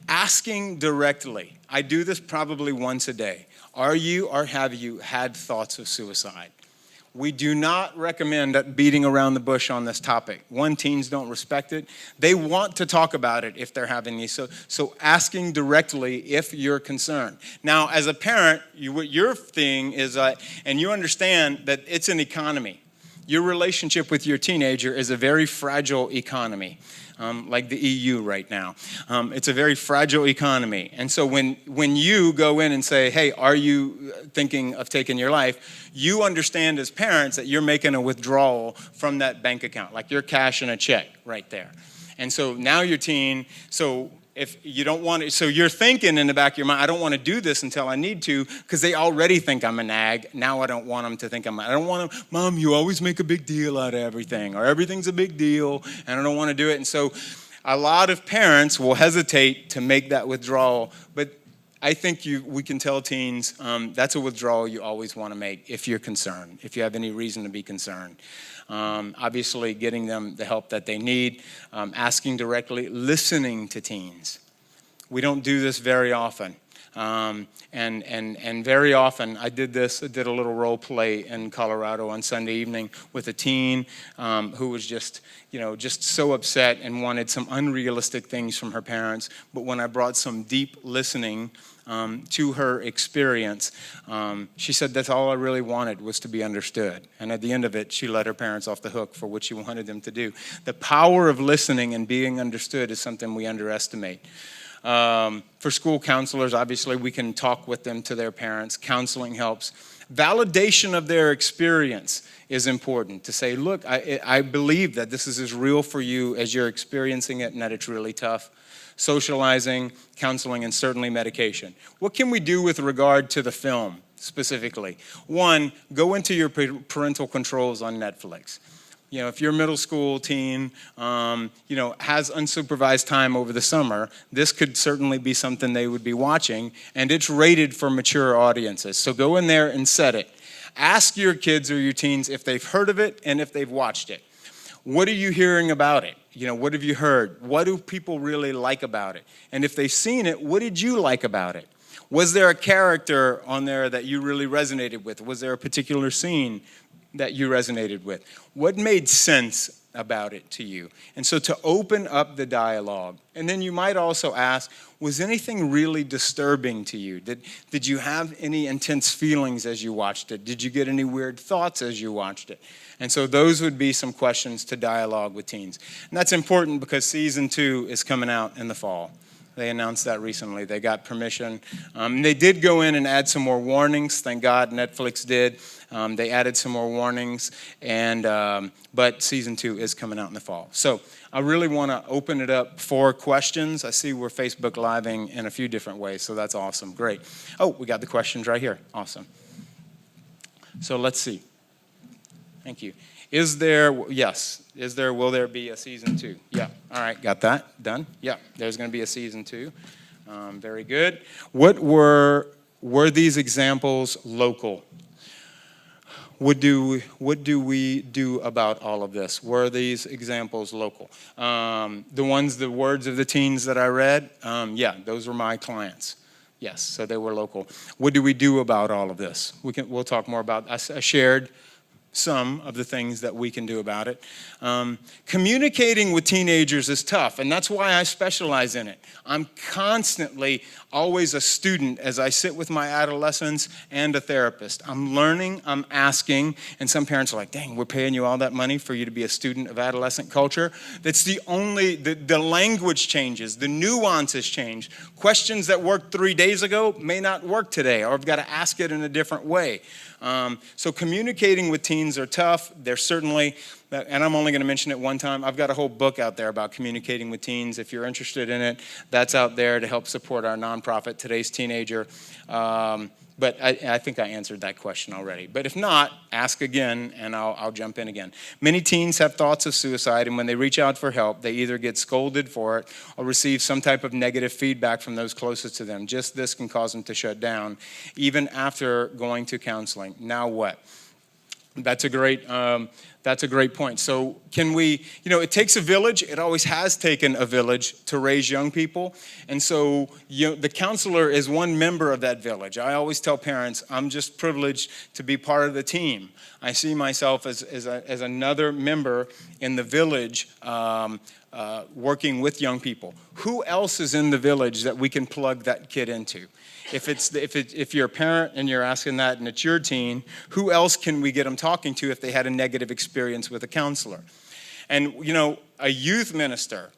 Speaker 2: Asking directly. I do this probably once a day. Are you or have you had thoughts of suicide? We do not recommend beating around the bush on this topic. One, teens don't respect it. They want to talk about it if they're having these. So asking directly if you're concerned. Now, as a parent, your thing is, and you understand that it's an economy. Your relationship with your teenager is a very fragile economy, like the EU right now. It's a very fragile economy. And so when you go in and say, hey, are you thinking of taking your life, you understand as parents that you're making a withdrawal from that bank account, like you're cashing a check right there. And so now your teen, so if you don't want to, so you're thinking in the back of your mind, I don't want to do this until I need to, because they already think I'm a nag. Now I don't want them to think I don't want them, Mom, you always make a big deal out of everything, or everything's a big deal, and I don't want to do it. And so a lot of parents will hesitate to make that withdrawal, but I think we can tell teens that's a withdrawal you always want to make if you're concerned, if you have any reason to be concerned. Obviously, getting them the help that they need, asking directly, listening to teens. We don't do this very often. And very often, I did a little role play in Colorado on Sunday evening with a teen who was just so upset and wanted some unrealistic things from her parents. But when I brought some deep listening to her experience, she said that's all I really wanted was to be understood. And at the end of it, she let her parents off the hook for what she wanted them to do. The power of listening and being understood is something we underestimate. For school counselors, obviously, we can talk with them to their parents. Counseling helps. Validation of their experience is important, to say, look, I believe that this is as real for you as you're experiencing it and that it's really tough. Socializing, counseling, and certainly medication. What can we do with regard to the film specifically? One, go into your parental controls on Netflix. If your middle school teen, has unsupervised time over the summer, this could certainly be something they would be watching, and it's rated for mature audiences. So go in there and set it. Ask your kids or your teens if they've heard of it and if they've watched it. What are you hearing about it? What have you heard? What do people really like about it? And if they've seen it, what did you like about it? Was there a character on there that you really resonated with? Was there a particular scene that you resonated with? What made sense about it to you? And so to open up the dialogue. And then you might also ask, was anything really disturbing to you? Did you have any intense feelings as you watched it? Did you get any weird thoughts as you watched it? And so those would be some questions to dialogue with teens. And that's important because season 2 is coming out in the fall. They announced that recently. They got permission. They did go in and add some more warnings. Thank God Netflix did. They added some more warnings, but season 2 is coming out in the fall. So I really want to open it up for questions. I see we're Facebook Living in a few different ways, so that's awesome. Great. Oh, we got the questions right here. Awesome. So let's see. Thank you. Will there be a season 2? Yeah, all right, got that, done. Yeah, there's gonna be a season 2. Very good. What were these examples local? What do we do about all of this? Were these examples local? The words of the teens that I read, yeah, those were my clients. Yes, so they were local. What do we do about all of this? We'll talk more about, I shared some of the things that we can do about it. Communicating with teenagers is tough, and that's why I specialize in it. I'm constantly always a student as I sit with my adolescents and a therapist. I'm learning, I'm asking, and some parents are like, dang, we're paying you all that money for you to be a student of adolescent culture? That's the language changes, the nuances change. Questions that worked 3 days ago may not work today, or I've got to ask it in a different way. So communicating with teens are tough. They're certainly, and I'm only going to mention it one time, I've got a whole book out there about communicating with teens. If you're interested in it, that's out there to help support our nonprofit, Today's Teenager. But I think I answered that question already. But if not, ask again, and I'll jump in again. Many teens have thoughts of suicide, and when they reach out for help, they either get scolded for it or receive some type of negative feedback from those closest to them. Just this can cause them to shut down, even after going to counseling. Now what? That's a great point. So can we, it takes a village. It always has taken a village to raise young people. And so the counselor is one member of that village. I always tell parents, I'm just privileged to be part of the team. I see myself as another member in the village working with young people. Who else is in the village that we can plug that kid into? If you're a parent and you're asking that and it's your teen, who else can we get them talking to if they had a negative experience with a counselor? And, a youth minister,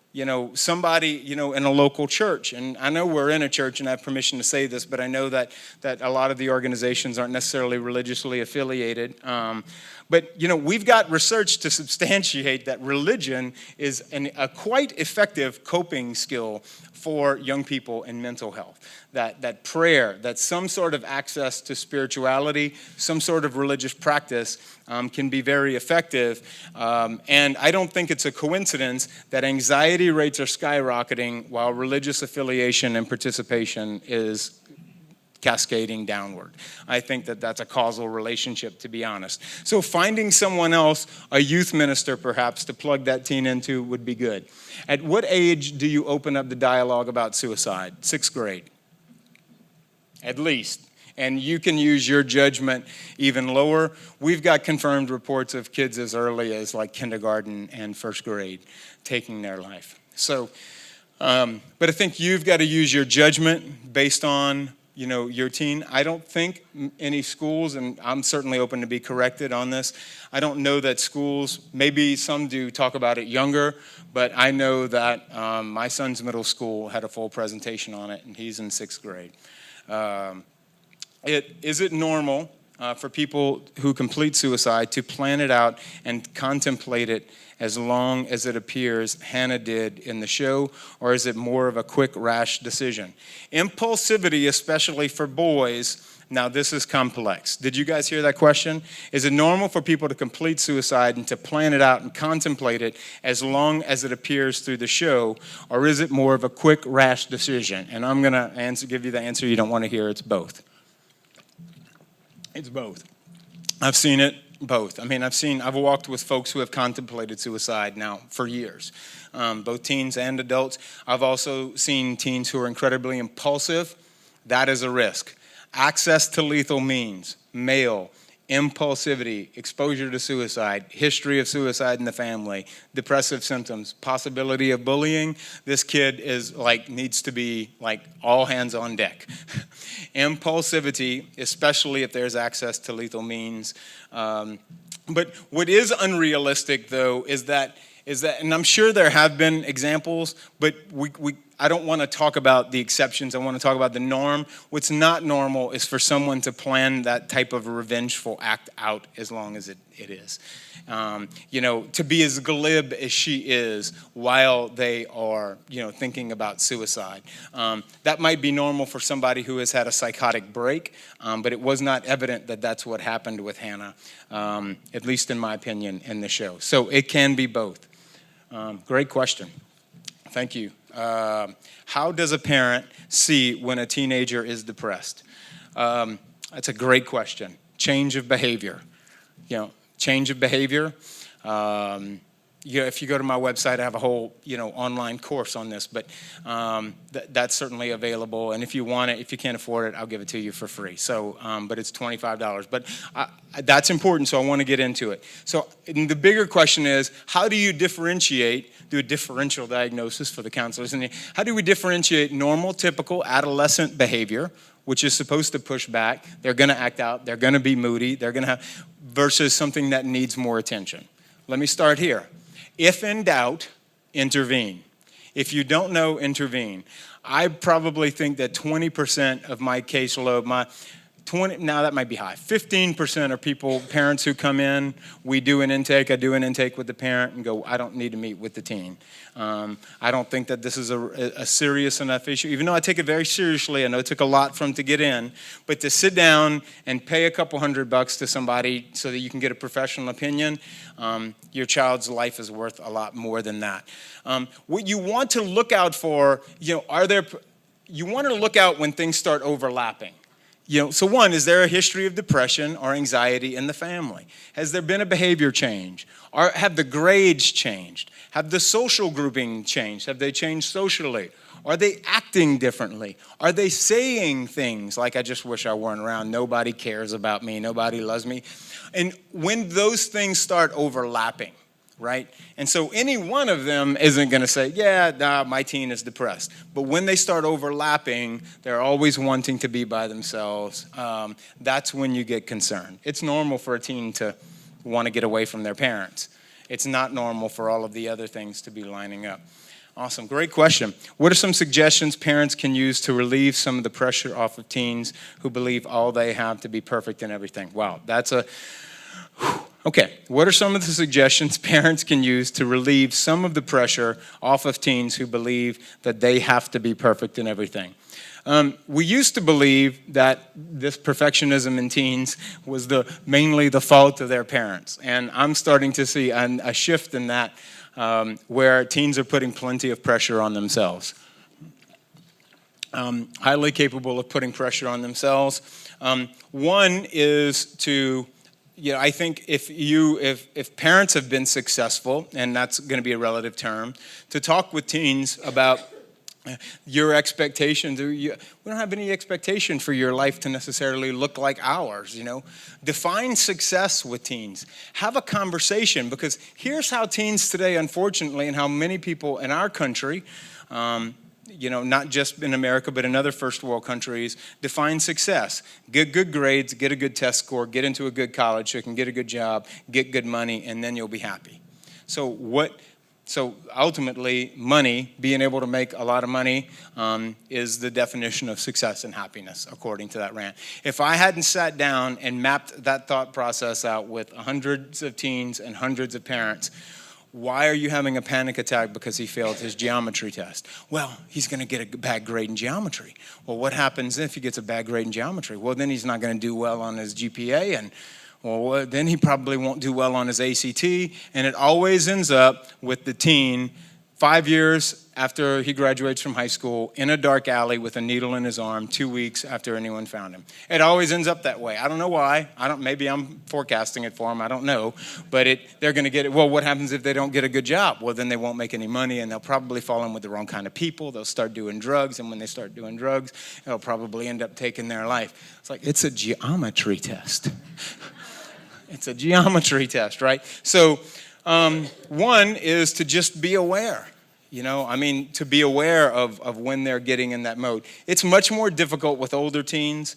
Speaker 2: somebody, in a local church. And I know we're in a church and I have permission to say this, but I know that a lot of the organizations aren't necessarily religiously affiliated. But, we've got research to substantiate that religion is a quite effective coping skill for young people in mental health. That prayer, that some sort of access to spirituality, some sort of religious practice can be very effective. And I don't think it's a coincidence that anxiety rates are skyrocketing while religious affiliation and participation is cascading downward. I think that's a causal relationship, to be honest. So finding someone else, a youth minister perhaps, to plug that teen into would be good. At what age do you open up the dialogue about suicide? 6th grade, at least. And you can use your judgment even lower. We've got confirmed reports of kids as early as like kindergarten and 1st grade taking their life. So, but I think you've got to use your judgment based on your teen. I don't think any schools, and I'm certainly open to be corrected on this, I don't know that schools, maybe some do talk about it younger, but I know that my son's middle school had a full presentation on it, and he's in 6th grade. Is it normal for people who complete suicide to plan it out and contemplate it as long as it appears Hannah did in the show, or is it more of a quick, rash decision? Impulsivity, especially for boys, now this is complex. Did you guys hear that question? Is it normal for people to complete suicide and to plan it out and contemplate it as long as it appears through the show, or is it more of a quick, rash decision? And I'm going to give you the answer you don't want to hear. It's both. It's both. I've seen it. Both. I mean, I've walked with folks who have contemplated suicide now for years, both teens and adults. I've also seen teens who are incredibly impulsive. That is a risk. Access to lethal means, male, impulsivity, exposure to suicide, history of suicide in the family, depressive symptoms, possibility of bullying. This kid needs to be all hands on deck. Impulsivity, especially if there's access to lethal means. But what is unrealistic, though, is that, and I'm sure there have been examples, but I don't want to talk about the exceptions. I want to talk about the norm. What's not normal is for someone to plan that type of a revengeful act out as long as it is. To be as glib as she is while they are, thinking about suicide. That might be normal for somebody who has had a psychotic break, but it was not evident that that's what happened with Hannah, at least in my opinion, in the show. So it can be both. Great question. Thank you. How does a parent see when a teenager is depressed? That's a great question. Change of behavior. Change of behavior. If you go to my website, I have a whole, online course on this, but that's certainly available. And if you want it, if you can't afford it, I'll give it to you for free. So, but it's $25. But that's important, so I want to get into it. So the bigger question is, how do you do a differential diagnosis for the counselors? And how do we differentiate normal, typical adolescent behavior, which is supposed to push back, they're going to act out, they're going to be moody, they're going to have, versus something that needs more attention? Let me start here. If in doubt, intervene. If you don't know, intervene. I probably think that 20% of my caseload, now that might be high. 15% are parents who come in, we do an intake, I do an intake with the parent and go, I don't need to meet with the teen. I don't think that this is a serious enough issue, even though I take it very seriously. I know it took a lot for them to get in, but to sit down and pay a couple $100 to somebody so that you can get a professional opinion, your child's life is worth a lot more than that. What you want to look out for, you want to look out when things start overlapping. So one, is there a history of depression or anxiety in the family? Has there been a behavior change? Or have the grades changed? Have the social grouping changed? Have they changed socially? Are they acting differently? Are they saying things like, I just wish I weren't around, nobody cares about me, nobody loves me? And when those things start overlapping, right? And so any one of them isn't going to say, my teen is depressed. But when they start overlapping, they're always wanting to be by themselves. That's when you get concerned. It's normal for a teen to want to get away from their parents. It's not normal for all of the other things to be lining up. Awesome. Great question. What are some suggestions parents can use to relieve some of the pressure off of teens who believe all they have to be perfect in everything? Wow, Okay, what are some of the suggestions parents can use to relieve some of the pressure off of teens who believe that they have to be perfect in everything? We used to believe that this perfectionism in teens was mainly the fault of their parents. And I'm starting to see a shift in that where teens are putting plenty of pressure on themselves. Highly capable of putting pressure on themselves. One is to... I think if parents have been successful, and that's going to be a relative term, to talk with teens about your expectations. We don't have any expectation for your life to necessarily look like ours, Define success with teens. Have a conversation, because here's how teens today, unfortunately, and how many people in our country, not just in America, but in other first world countries, define success. Get good grades, get a good test score, get into a good college so you can get a good job, get good money, and then you'll be happy. So ultimately, money, being able to make a lot of money, is the definition of success and happiness, according to that rant. If I hadn't sat down and mapped that thought process out with hundreds of teens and hundreds of parents, why are you having a panic attack because he failed his geometry test? Well, he's going to get a bad grade in geometry. Well, what happens if he gets a bad grade in geometry? Well, then he's not going to do well on his GPA, and then he probably won't do well on his ACT, and it always ends up with the teen 5 years after he graduates from high school in a dark alley with a needle in his arm 2 weeks after anyone found him. It always ends up that way. I don't know why. Maybe I'm forecasting it for him. I don't know. But they're going to get it. Well, what happens if they don't get a good job? Well, then they won't make any money, and they'll probably fall in with the wrong kind of people. They'll start doing drugs, and when they start doing drugs, it'll probably end up taking their life. It's like, it's a geometry test. It's a geometry test, right? So one is to just be aware. To be aware of when they're getting in that mode. It's much more difficult with older teens.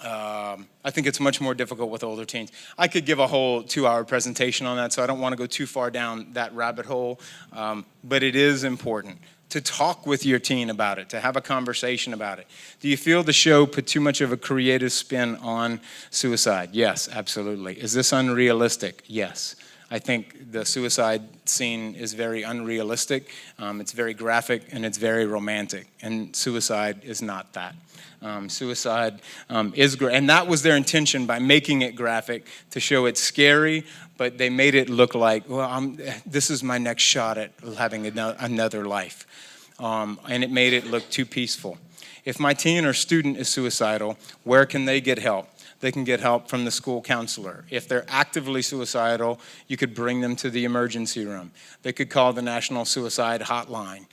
Speaker 2: I think it's much more difficult with older teens. I could give a whole 2-hour presentation on that, so I don't want to go too far down that rabbit hole, but it is important to talk with your teen about it, to have a conversation about it. Do you feel the show put too much of a creative spin on suicide? Yes, absolutely. Is this unrealistic? Yes. I think the suicide scene is very unrealistic. It's very graphic and it's very romantic, and suicide is not that. Suicide is great, and that was their intention by making it graphic, to show it's scary, but they made it look like, well, this is my next shot at having another life, and it made it look too peaceful. If my teen or student is suicidal, where can they get help? They can get help from the school counselor. If they're actively suicidal, you could bring them to the emergency room. They could call the National Suicide Hotline.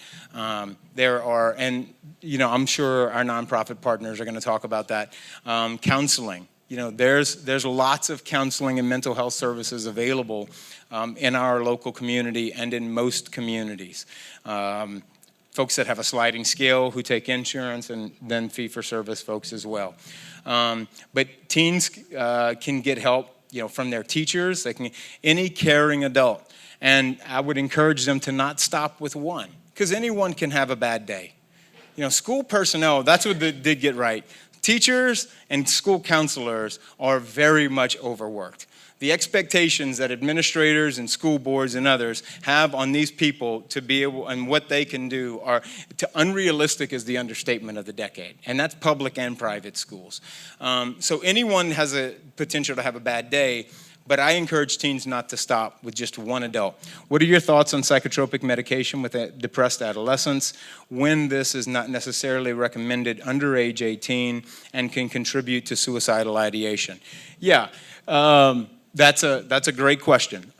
Speaker 2: There are, and I'm sure our nonprofit partners are going to talk about that. Counseling. There's lots of counseling and mental health services available in our local community and in most communities. Folks that have a sliding scale who take insurance, and then fee-for-service folks as well. But teens can get help, from their teachers. They can, any caring adult. And I would encourage them to not stop with one, because anyone can have a bad day. School personnel, that's what they did get right. Teachers and school counselors are very much overworked. The expectations that administrators and school boards and others have on these people to be able, and what they can do, are unrealistic is the understatement of the decade. And that's public and private schools. So anyone has a potential to have a bad day, but I encourage teens not to stop with just one adult. What are your thoughts on psychotropic medication with depressed adolescents, when this is not necessarily recommended under age 18 and can contribute to suicidal ideation? Yeah. That's a great question.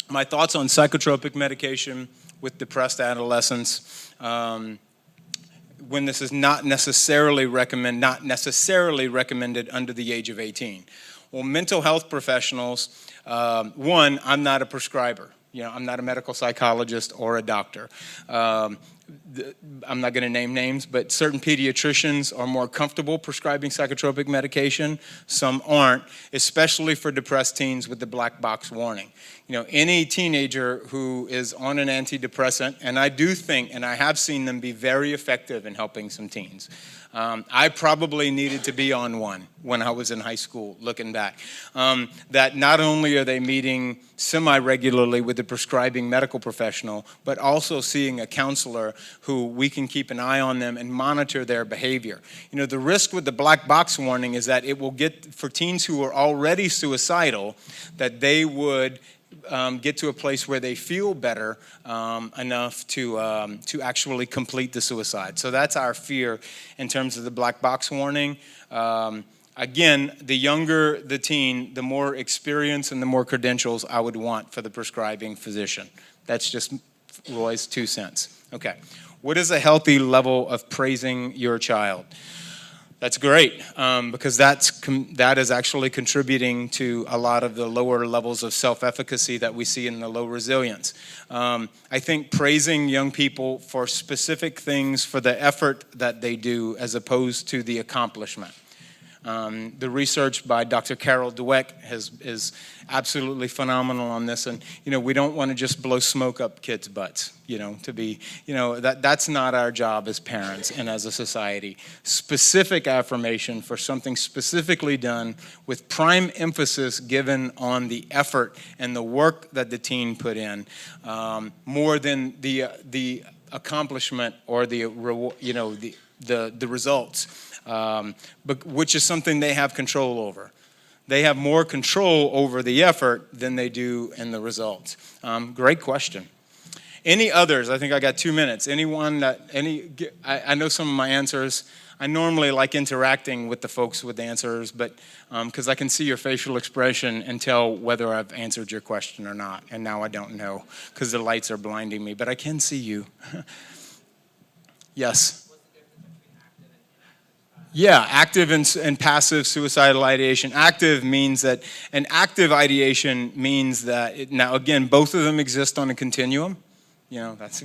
Speaker 2: My thoughts on psychotropic medication with depressed adolescents, when this is not necessarily recommended under the age of 18. Well, mental health professionals, one, I'm not a prescriber. I'm not a medical psychologist or a doctor. I'm not going to name names, but certain pediatricians are more comfortable prescribing psychotropic medication. Some aren't, especially for depressed teens with the black box warning. Any teenager who is on an antidepressant, and I do think, and I have seen them be very effective in helping some teens. I probably needed to be on one when I was in high school, looking back. That not only are they meeting semi-regularly with the prescribing medical professional, but also seeing a counselor who we can keep an eye on them and monitor their behavior. The risk with the black box warning is that it will get, for teens who are already suicidal, that they would get to a place where they feel better enough to actually complete the suicide. So that's our fear in terms of the black box warning. Again, the younger the teen, the more experience and the more credentials I would want for the prescribing physician. That's just Roy's 2 cents. Okay. What is a healthy level of praising your child? That's great, because that is actually contributing to a lot of the lower levels of self-efficacy that we see in the low resilience. I think praising young people for specific things, for the effort that they do, as opposed to the accomplishment. The research by Dr. Carol Dweck is absolutely phenomenal on this, and we don't want to just blow smoke up kids' butts. That's not our job as parents and as a society. Specific affirmation for something specifically done, with prime emphasis given on the effort and the work that the teen put in, more than the accomplishment or the results. But which is something they have control over. They have more control over the effort than they do in the results. Great question. Any others? I think I got 2 minutes. Anyone I know some of my answers. I normally like interacting with the folks with the answers, but because I can see your facial expression and tell whether I've answered your question or not. And now I don't know because the lights are blinding me, but I can see you. Yes. Yeah, active and passive suicidal ideation. Active means that, an active ideation means that, now again, both of them exist on a continuum. You know, that's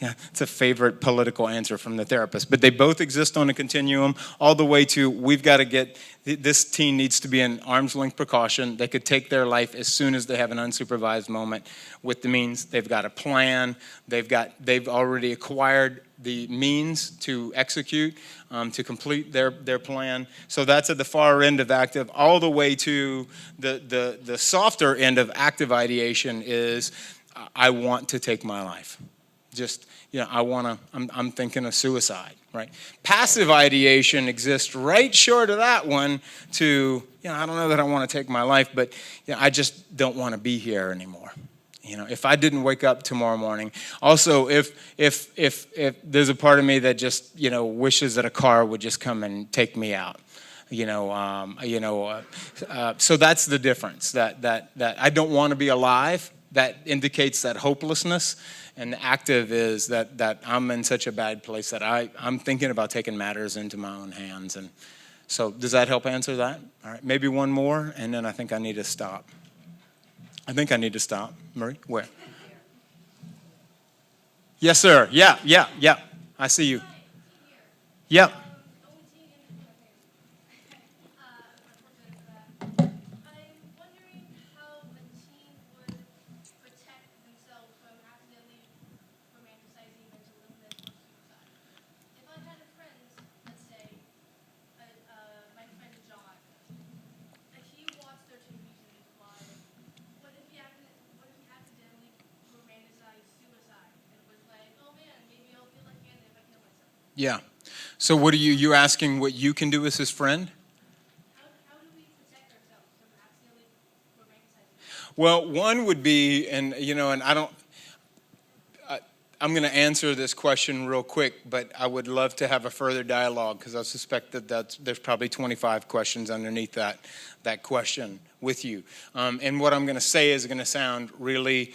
Speaker 2: it's a favorite political answer from the therapist. But they both exist on a continuum all the way to we've got to get, this teen needs to be an arm's length precaution. They could take their life as soon as they have an unsupervised moment with the means. They've got a plan. They've already acquired the means to execute, to complete their plan. So that's at the far end of active, all the way to the softer end of active ideation is, I want to take my life. Just, I'm thinking of suicide, right? Passive ideation exists right short of that one to, I don't know that I want to take my life, but I just don't want to be here anymore. If I didn't wake up tomorrow morning. Also, if there's a part of me that just, wishes that a car would just come and take me out. So that's the difference, that I don't want to be alive. That indicates that hopelessness, and the active is that I'm in such a bad place that I'm thinking about taking matters into my own hands. And so does that help answer that? All right, maybe one more, and then I think I need to stop. Marie, where? Yes, sir. Yeah. I see you. Yep. Yeah. So what are you asking what you can do as his friend? How do we protect ourselves from accidentally romanticizing? Well, one would be, and I'm going to answer this question real quick, but I would love to have a further dialogue because I suspect that there's probably 25 questions underneath that question with you. And what I'm going to say is going to sound really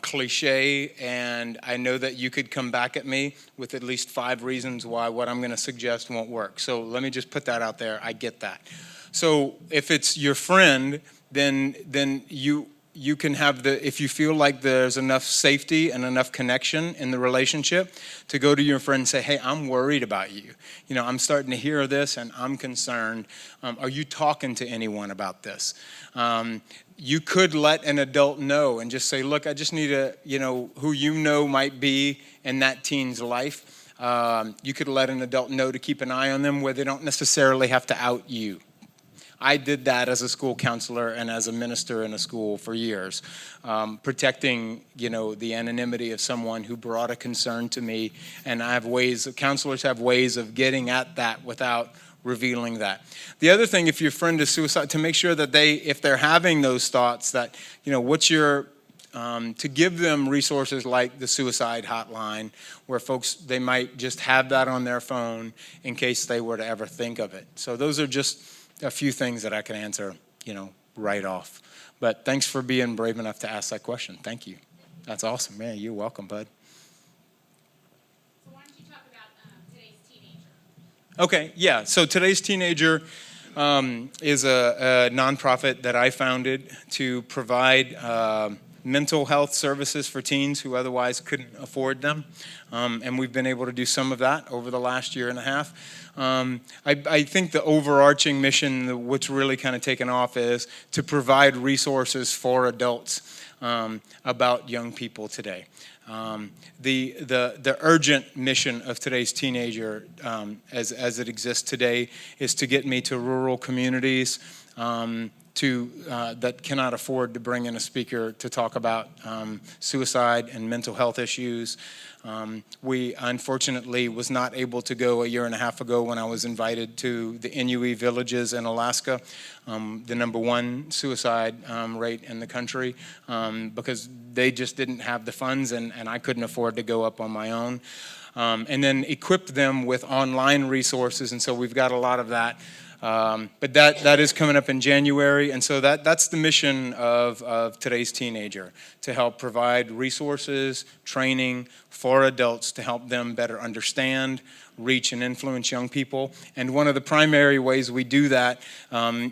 Speaker 2: cliche, and I know that you could come back at me with at least 5 reasons why what I'm going to suggest won't work. So let me just put that out there. I get that. So if it's your friend, then you can have if you feel like there's enough safety and enough connection in the relationship to go to your friend and say, hey, I'm worried about you. I'm starting to hear this and I'm concerned. Are you talking to anyone about this? You could let an adult know and just say, look, I just need who might be in that teen's life. You could let an adult know to keep an eye on them where they don't necessarily have to out you. I did that as a school counselor and as a minister in a school for years, protecting, the anonymity of someone who brought a concern to me. And counselors have ways of getting at that without revealing that. The other thing, if your friend is suicidal, to make sure that if they're having those thoughts, that, to give them resources like the suicide hotline, where folks, they might just have that on their phone in case they were to ever think of it. So those are just a few things that I can answer, right off. But thanks for being brave enough to ask that question. Thank you. That's awesome, man. You're welcome, bud.
Speaker 1: So why don't you talk about today's teenager?
Speaker 2: Okay, yeah. So today's teenager is a nonprofit that I founded to provide mental health services for teens who otherwise couldn't afford them. And we've been able to do some of that over the last year and a half. I think the overarching mission, what's really kind of taken off, is to provide resources for adults about young people today. The urgent mission of today's teenager, as it exists today, is to get me to rural communities that cannot afford to bring in a speaker to talk about suicide and mental health issues. We unfortunately was not able to go a year and a half ago when I was invited to the Inuit villages in Alaska, the number 1 suicide rate in the country, because they just didn't have the funds and I couldn't afford to go up on my own. And then equipped them with online resources, and so we've got a lot of that. But that is coming up in January, and so that's the mission of today's teenager, to help provide resources, training for adults to help them better understand, reach, and influence young people. And one of the primary ways we do that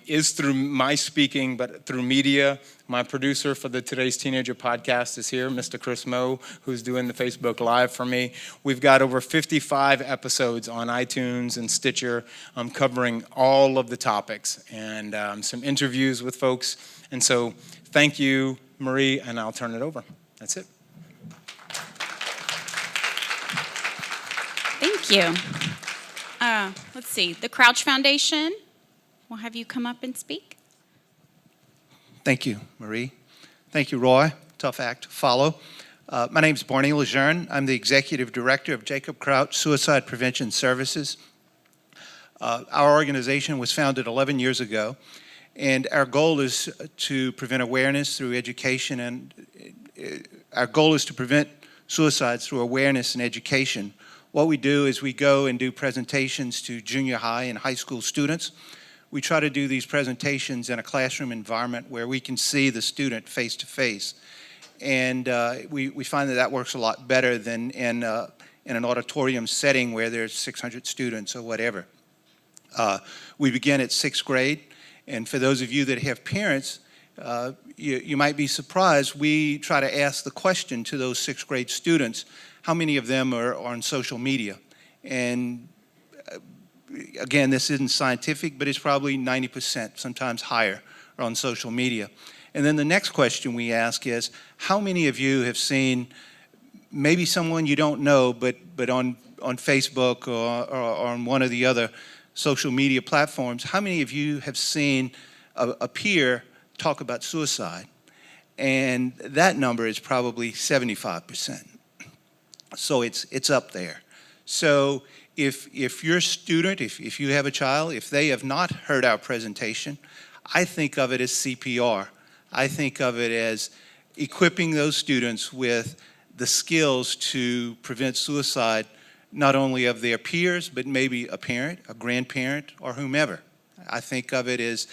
Speaker 2: is through my speaking, but through media. My producer for the Today's Teenager podcast is here, Mr. Chris Moe, who's doing the Facebook Live for me. We've got over 55 episodes on iTunes and Stitcher covering all of the topics, and some interviews with folks. And so thank you, Marie, and I'll turn it over. That's it.
Speaker 1: Thank you. Let's see. The Crouch Foundation will have you come up and speak.
Speaker 3: Thank you, Marie. Thank you, Roy. Tough act to follow. My name is Barney Lejeune. I'm the Executive Director of Jacob Crouch Suicide Prevention Services. Our organization was founded 11 years ago, and our goal is to prevent awareness through education, and our goal is to prevent suicides through awareness and education. What we do is we go and do presentations to junior high and high school students. We try to do these presentations in a classroom environment where we can see the student face to face. And we find that works a lot better than in an auditorium setting where there's 600 students or whatever. We begin at 6th grade, and for those of you that have parents, you might be surprised. We try to ask the question to those 6th grade students, how many of them are on social media? And again, this isn't scientific, but it's probably 90%, sometimes higher, are on social media. And then the next question we ask is, how many of you have seen maybe someone you don't know, but on Facebook or on one of the other social media platforms, how many of you have seen a peer talk about suicide? And that number is probably 75%. So it's up there. So if your student, if you have a child, if they have not heard our presentation, I think of it as CPR. I think of it as equipping those students with the skills to prevent suicide, not only of their peers, but maybe a parent, a grandparent, or whomever. I think of it as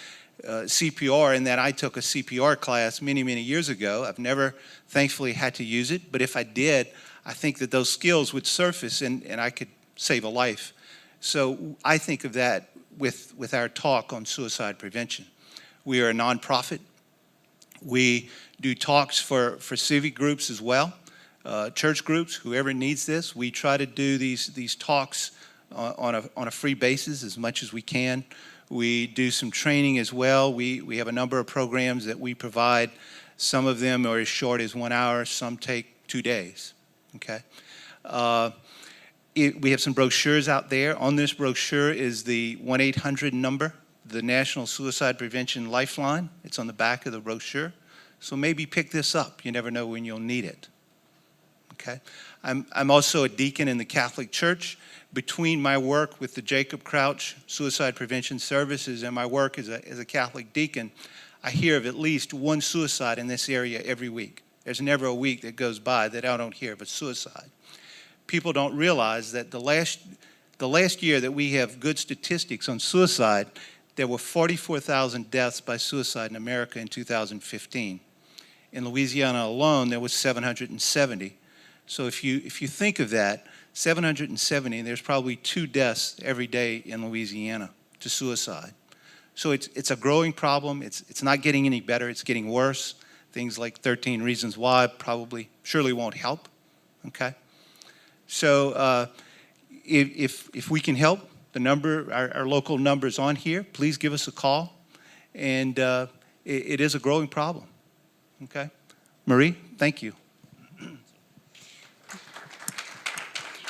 Speaker 3: CPR, in that I took a CPR class many, many years ago. I've never, thankfully, had to use it, but if I did, I think that those skills would surface and I could save a life. So I think of that with our talk on suicide prevention. We are a nonprofit. We do talks for civic groups as well, church groups, whoever needs this. We try to do these talks on a free basis as much as we can. We do some training as well. We have a number of programs that we provide. Some of them are as short as 1 hour, some take 2 days. Okay. We have some brochures out there. On this brochure is the 1-800 number, the National Suicide Prevention Lifeline. It's on the back of the brochure. So maybe pick this up. You never know when you'll need it. Okay. I'm also a deacon in the Catholic Church. Between my work with the Jacob Crouch Suicide Prevention Services and my work as a Catholic deacon, I hear of at least one suicide in this area every week. There's never a week that goes by that I don't hear of a suicide. People don't realize that the last year that we have good statistics on suicide, there were 44,000 deaths by suicide in America in 2015. In Louisiana alone, there was 770. So if you think of that, 770, there's probably 2 deaths every day in Louisiana to suicide. So it's a growing problem. It's not getting any better. It's getting worse. Things like 13 Reasons Why surely won't help. Okay. So if we can help, the number, our local number's on here. Please give us a call. And it is a growing problem. Okay. Marie, thank you.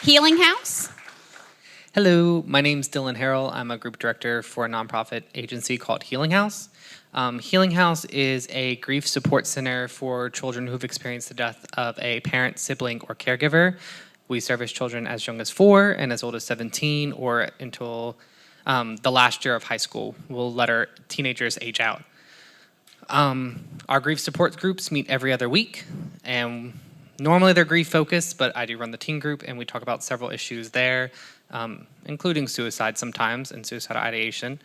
Speaker 1: Healing House.
Speaker 4: Hello, my name's Dylan Harrell. I'm a group director for a nonprofit agency called Healing House. Healing House is a grief support center for children who've experienced the death of a parent, sibling, or caregiver. We service children as young as 4 and as old as 17, or until the last year of high school. We'll let our teenagers age out. Our grief support groups meet every other week, and normally they're grief focused, but I do run the teen group, and we talk about several issues there, including suicide sometimes and suicidal ideation.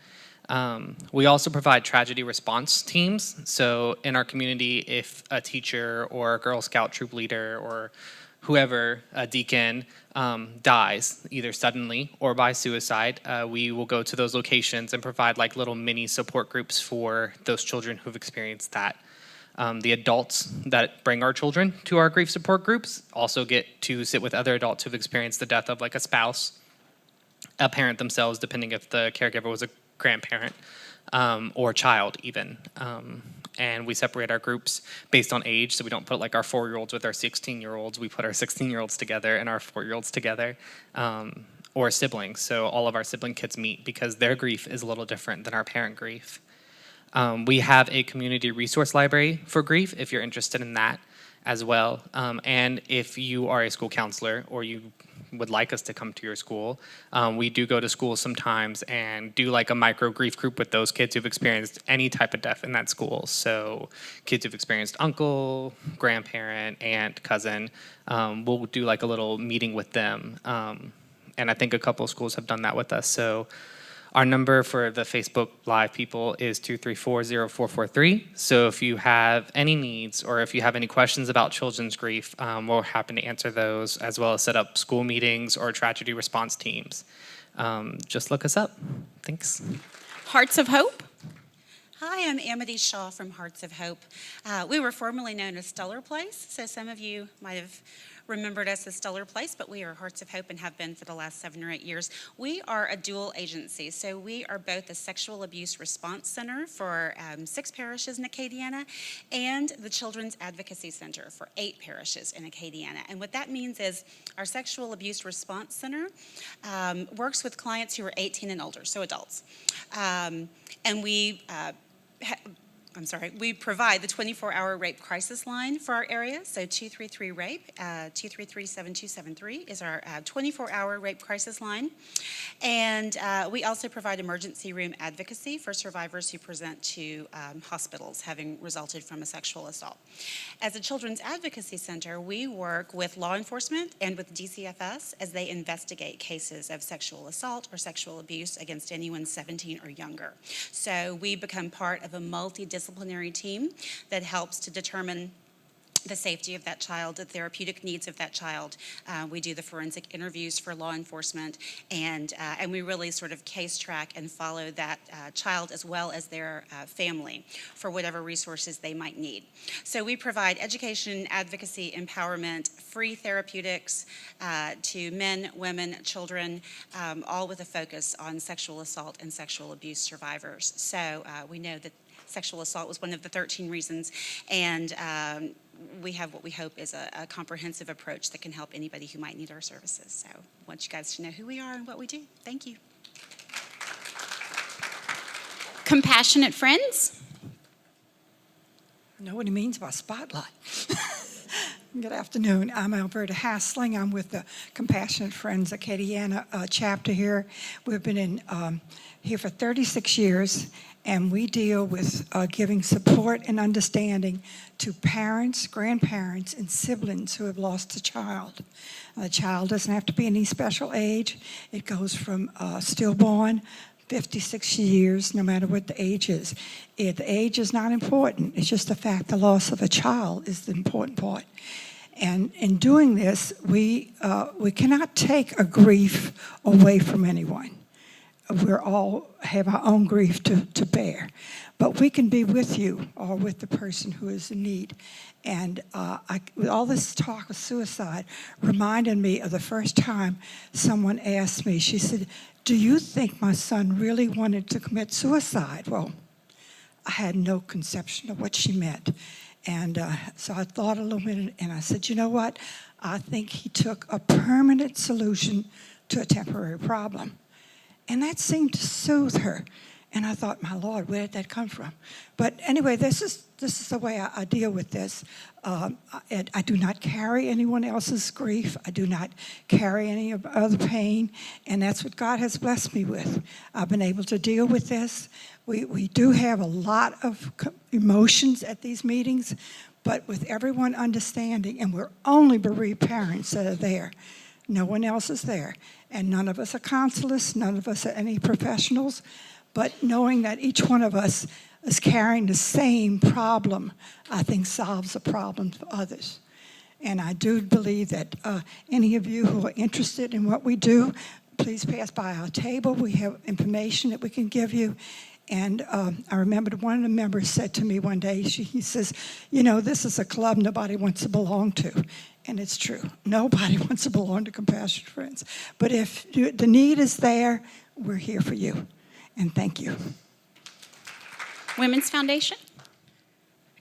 Speaker 4: We also provide tragedy response teams. So in our community, if a teacher or a Girl Scout troop leader or whoever, a deacon, dies, either suddenly or by suicide, we will go to those locations and provide like little mini support groups for those children who've experienced that. The adults that bring our children to our grief support groups also get to sit with other adults who've experienced the death of like a spouse, a parent themselves, depending if the caregiver was a grandparent or child even. And we separate our groups based on age, so we don't put like our 4-year-olds with our 16-year-olds. We put our 16-year-olds together and our 4-year-olds together, or siblings. So all of our sibling kids meet because their grief is a little different than our parent grief. We have a community resource library for grief if you're interested in that as well. And if you are a school counselor or you would like us to come to your school, we do go to schools sometimes and do like a micro grief group with those kids who've experienced any type of death in that school. So kids who've experienced uncle, grandparent, aunt, cousin, we'll do like a little meeting with them. And I think a couple of schools have done that with us. So our number for the Facebook Live people is 234-0443. So if you have any needs or if you have any questions about children's grief, we're happy to answer those, as well as set up school meetings or tragedy response teams. Just look us up. Thanks.
Speaker 1: Hearts of Hope.
Speaker 5: Hi, I'm Amity Shaw from Hearts of Hope. We were formerly known as Stellar Place, so some of you might have remembered us as Stellar Place, but we are Hearts of Hope and have been for the last 7 or 8 years. We are a dual agency, so we are both a sexual abuse response center for 6 parishes in Acadiana and the Children's Advocacy Center for 8 parishes in Acadiana. And what that means is our sexual abuse response center works with clients who are 18 and older, so adults. And we provide the 24-hour rape crisis line for our area, so 233-RAPE, 233-7273 is our 24-hour rape crisis line. And we also provide emergency room advocacy for survivors who present to hospitals having resulted from a sexual assault. As a Children's Advocacy Center, we work with law enforcement and with DCFS as they investigate cases of sexual assault or sexual abuse against anyone 17 or younger. So we become part of a multidisciplinary team that helps to determine the safety of that child, the therapeutic needs of that child. We do the forensic interviews for law enforcement, and we really sort of case track and follow that child as well as their family for whatever resources they might need. So we provide education, advocacy, empowerment, free therapeutics to men, women, children, all with a focus on sexual assault and sexual abuse survivors. So we know that sexual assault was one of the 13 reasons, and we have what we hope is a comprehensive approach that can help anybody who might need our services. So I want you guys to know who we are and what we do. Thank you.
Speaker 1: Compassionate Friends.
Speaker 6: I know what he means by spotlight. Good afternoon. I'm Alberta Hassling. I'm with the Compassionate Friends Acadiana chapter here. We've been in here for 36 years, and we deal with giving support and understanding to parents, grandparents, and siblings who have lost a child. The child doesn't have to be any special age. It goes from stillborn, 56 years, no matter what the age is. The age is not important. It's just the fact the loss of a child is the important part. And in doing this, we cannot take a grief away from anyone. We all have our own grief to bear. But we can be with you or with the person who is in need. And with all this talk of suicide reminded me of the first time someone asked me, she said, "Do you think my son really wanted to commit suicide?" Well, I had no conception of what she meant. And so I thought a little bit, and I said, you know what? I think he took a permanent solution to a temporary problem. And that seemed to soothe her. And I thought, my Lord, where did that come from? But anyway, this is the way I deal with this. I do not carry anyone else's grief. I do not carry any other pain. And that's what God has blessed me with. I've been able to deal with this. We do have a lot of emotions at these meetings, but with everyone understanding, and we're only bereaved parents that are there. No one else is there. And none of us are counselors, none of us are any professionals, But knowing that each one of us is carrying the same problem, I think solves the problem for others. And I do believe that any of you who are interested in what we do, please pass by our table. We have information that we can give you. And I remember one of the members said to me one day, he says, this is a club nobody wants to belong to. And it's true. Nobody wants to belong to Compassionate Friends. But if the need is there, we're here for you. And thank you.
Speaker 1: Women's Foundation.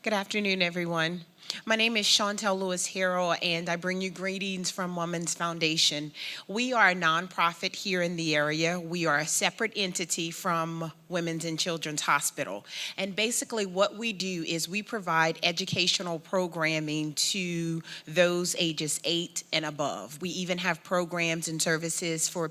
Speaker 7: Good afternoon, everyone. My name is Chantel Lewis-Harrell, and I bring you greetings from Women's Foundation. We are a nonprofit here in the area. We are a separate entity from Women's and Children's Hospital. And basically what we do is we provide educational programming to those ages 8 and above. We even have programs and services for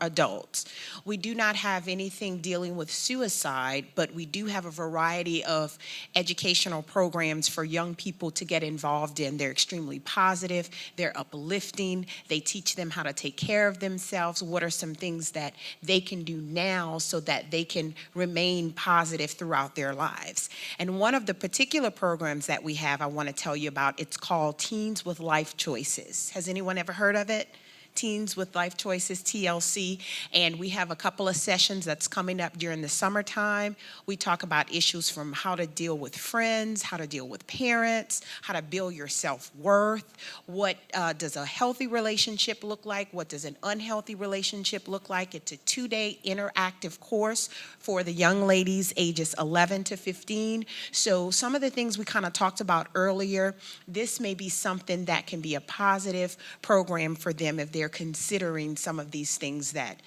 Speaker 7: adults. We do not have anything dealing with suicide, but we do have a variety of educational programs for young people to get involved in. They're extremely positive, they're uplifting, they teach them how to take care of themselves, what are some things that they can do now so that they can remain positive throughout their lives. And one of the particular programs that we have I want to tell you about, it's called Teens with Life Choices. Has anyone ever heard of it? Teens with Life Choices, TLC, and we have a couple of sessions that's coming up during the summertime. We talk about issues from how to deal with friends, how to deal with parents, how to build your self-worth, what does a healthy relationship look like, what does an unhealthy relationship look like. It's a 2-day interactive course for the young ladies ages 11 to 15. So some of the things we kind of talked about earlier, this may be something that can be a positive program for them if they're considering some of these things that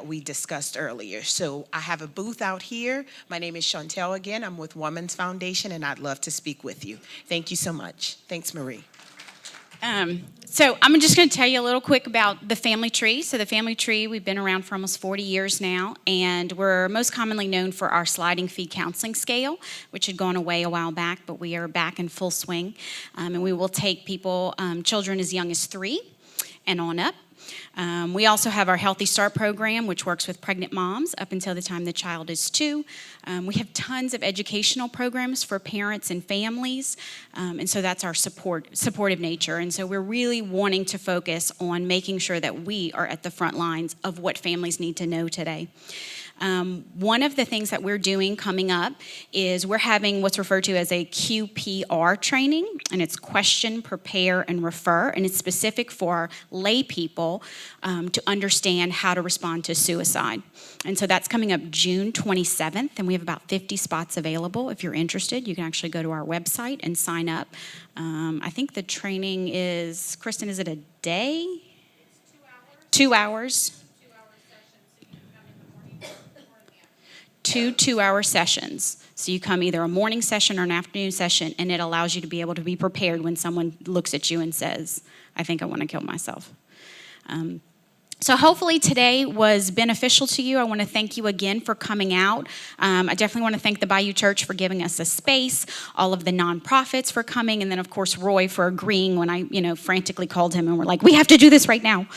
Speaker 7: we discussed earlier. So I have a booth out here. My name is Chantel again. I'm with Women's Foundation, and I'd love to speak with you. Thank you so much. Thanks, Marie.
Speaker 1: So I'm just going to tell you a little quick about the family tree. So the family tree, we've been around for almost 40 years now, and we're most commonly known for our sliding fee counseling scale, which had gone away a while back, but we are back in full swing. And we will take people, children as young as 3 and on up. We also have our Healthy Start program, which works with pregnant moms up until the time the child is 2. We have tons of educational programs for parents and families, and so that's our supportive nature. And so we're really wanting to focus on making sure that we are at the front lines of what families need to know today. One of the things that we're doing coming up is we're having what's referred to as a QPR training, and it's question, prepare, and refer, and it's specific for lay people to understand how to respond to suicide. And so that's coming up June 27th, and we have about 50 spots available. If you're interested, you can actually go to our website and sign up. I think the training is, Kristen, is it a day? It's 2 hours. 2 hours. 2 2-hour sessions. So you come either a morning session or an afternoon session, and it allows you to be able to be prepared when someone looks at you and says, I think I want to kill myself. So hopefully today was beneficial to you. I want to thank you again for coming out. I definitely want to thank the Bayou Church for giving us a space, all of the nonprofits for coming, and then of course Roy for agreeing when I frantically called him and we're like, we have to do this right now.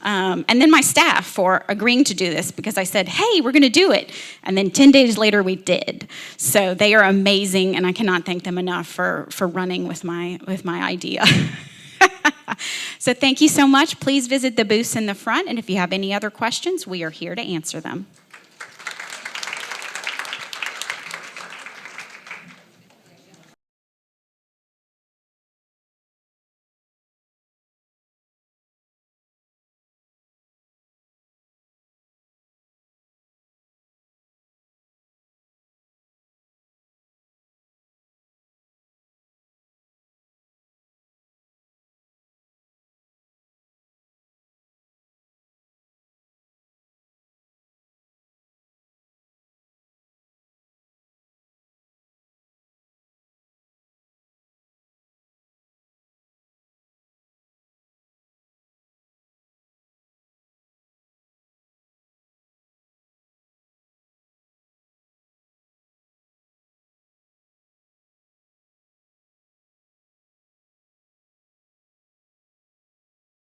Speaker 1: And then my staff for agreeing to do this because I said, hey, we're going to do it. And then 10 days later we did. So they are amazing, and I cannot thank them enough for running with my idea. So thank you so much. Please visit the booths in the front, and if you have any other questions, we are here to answer them.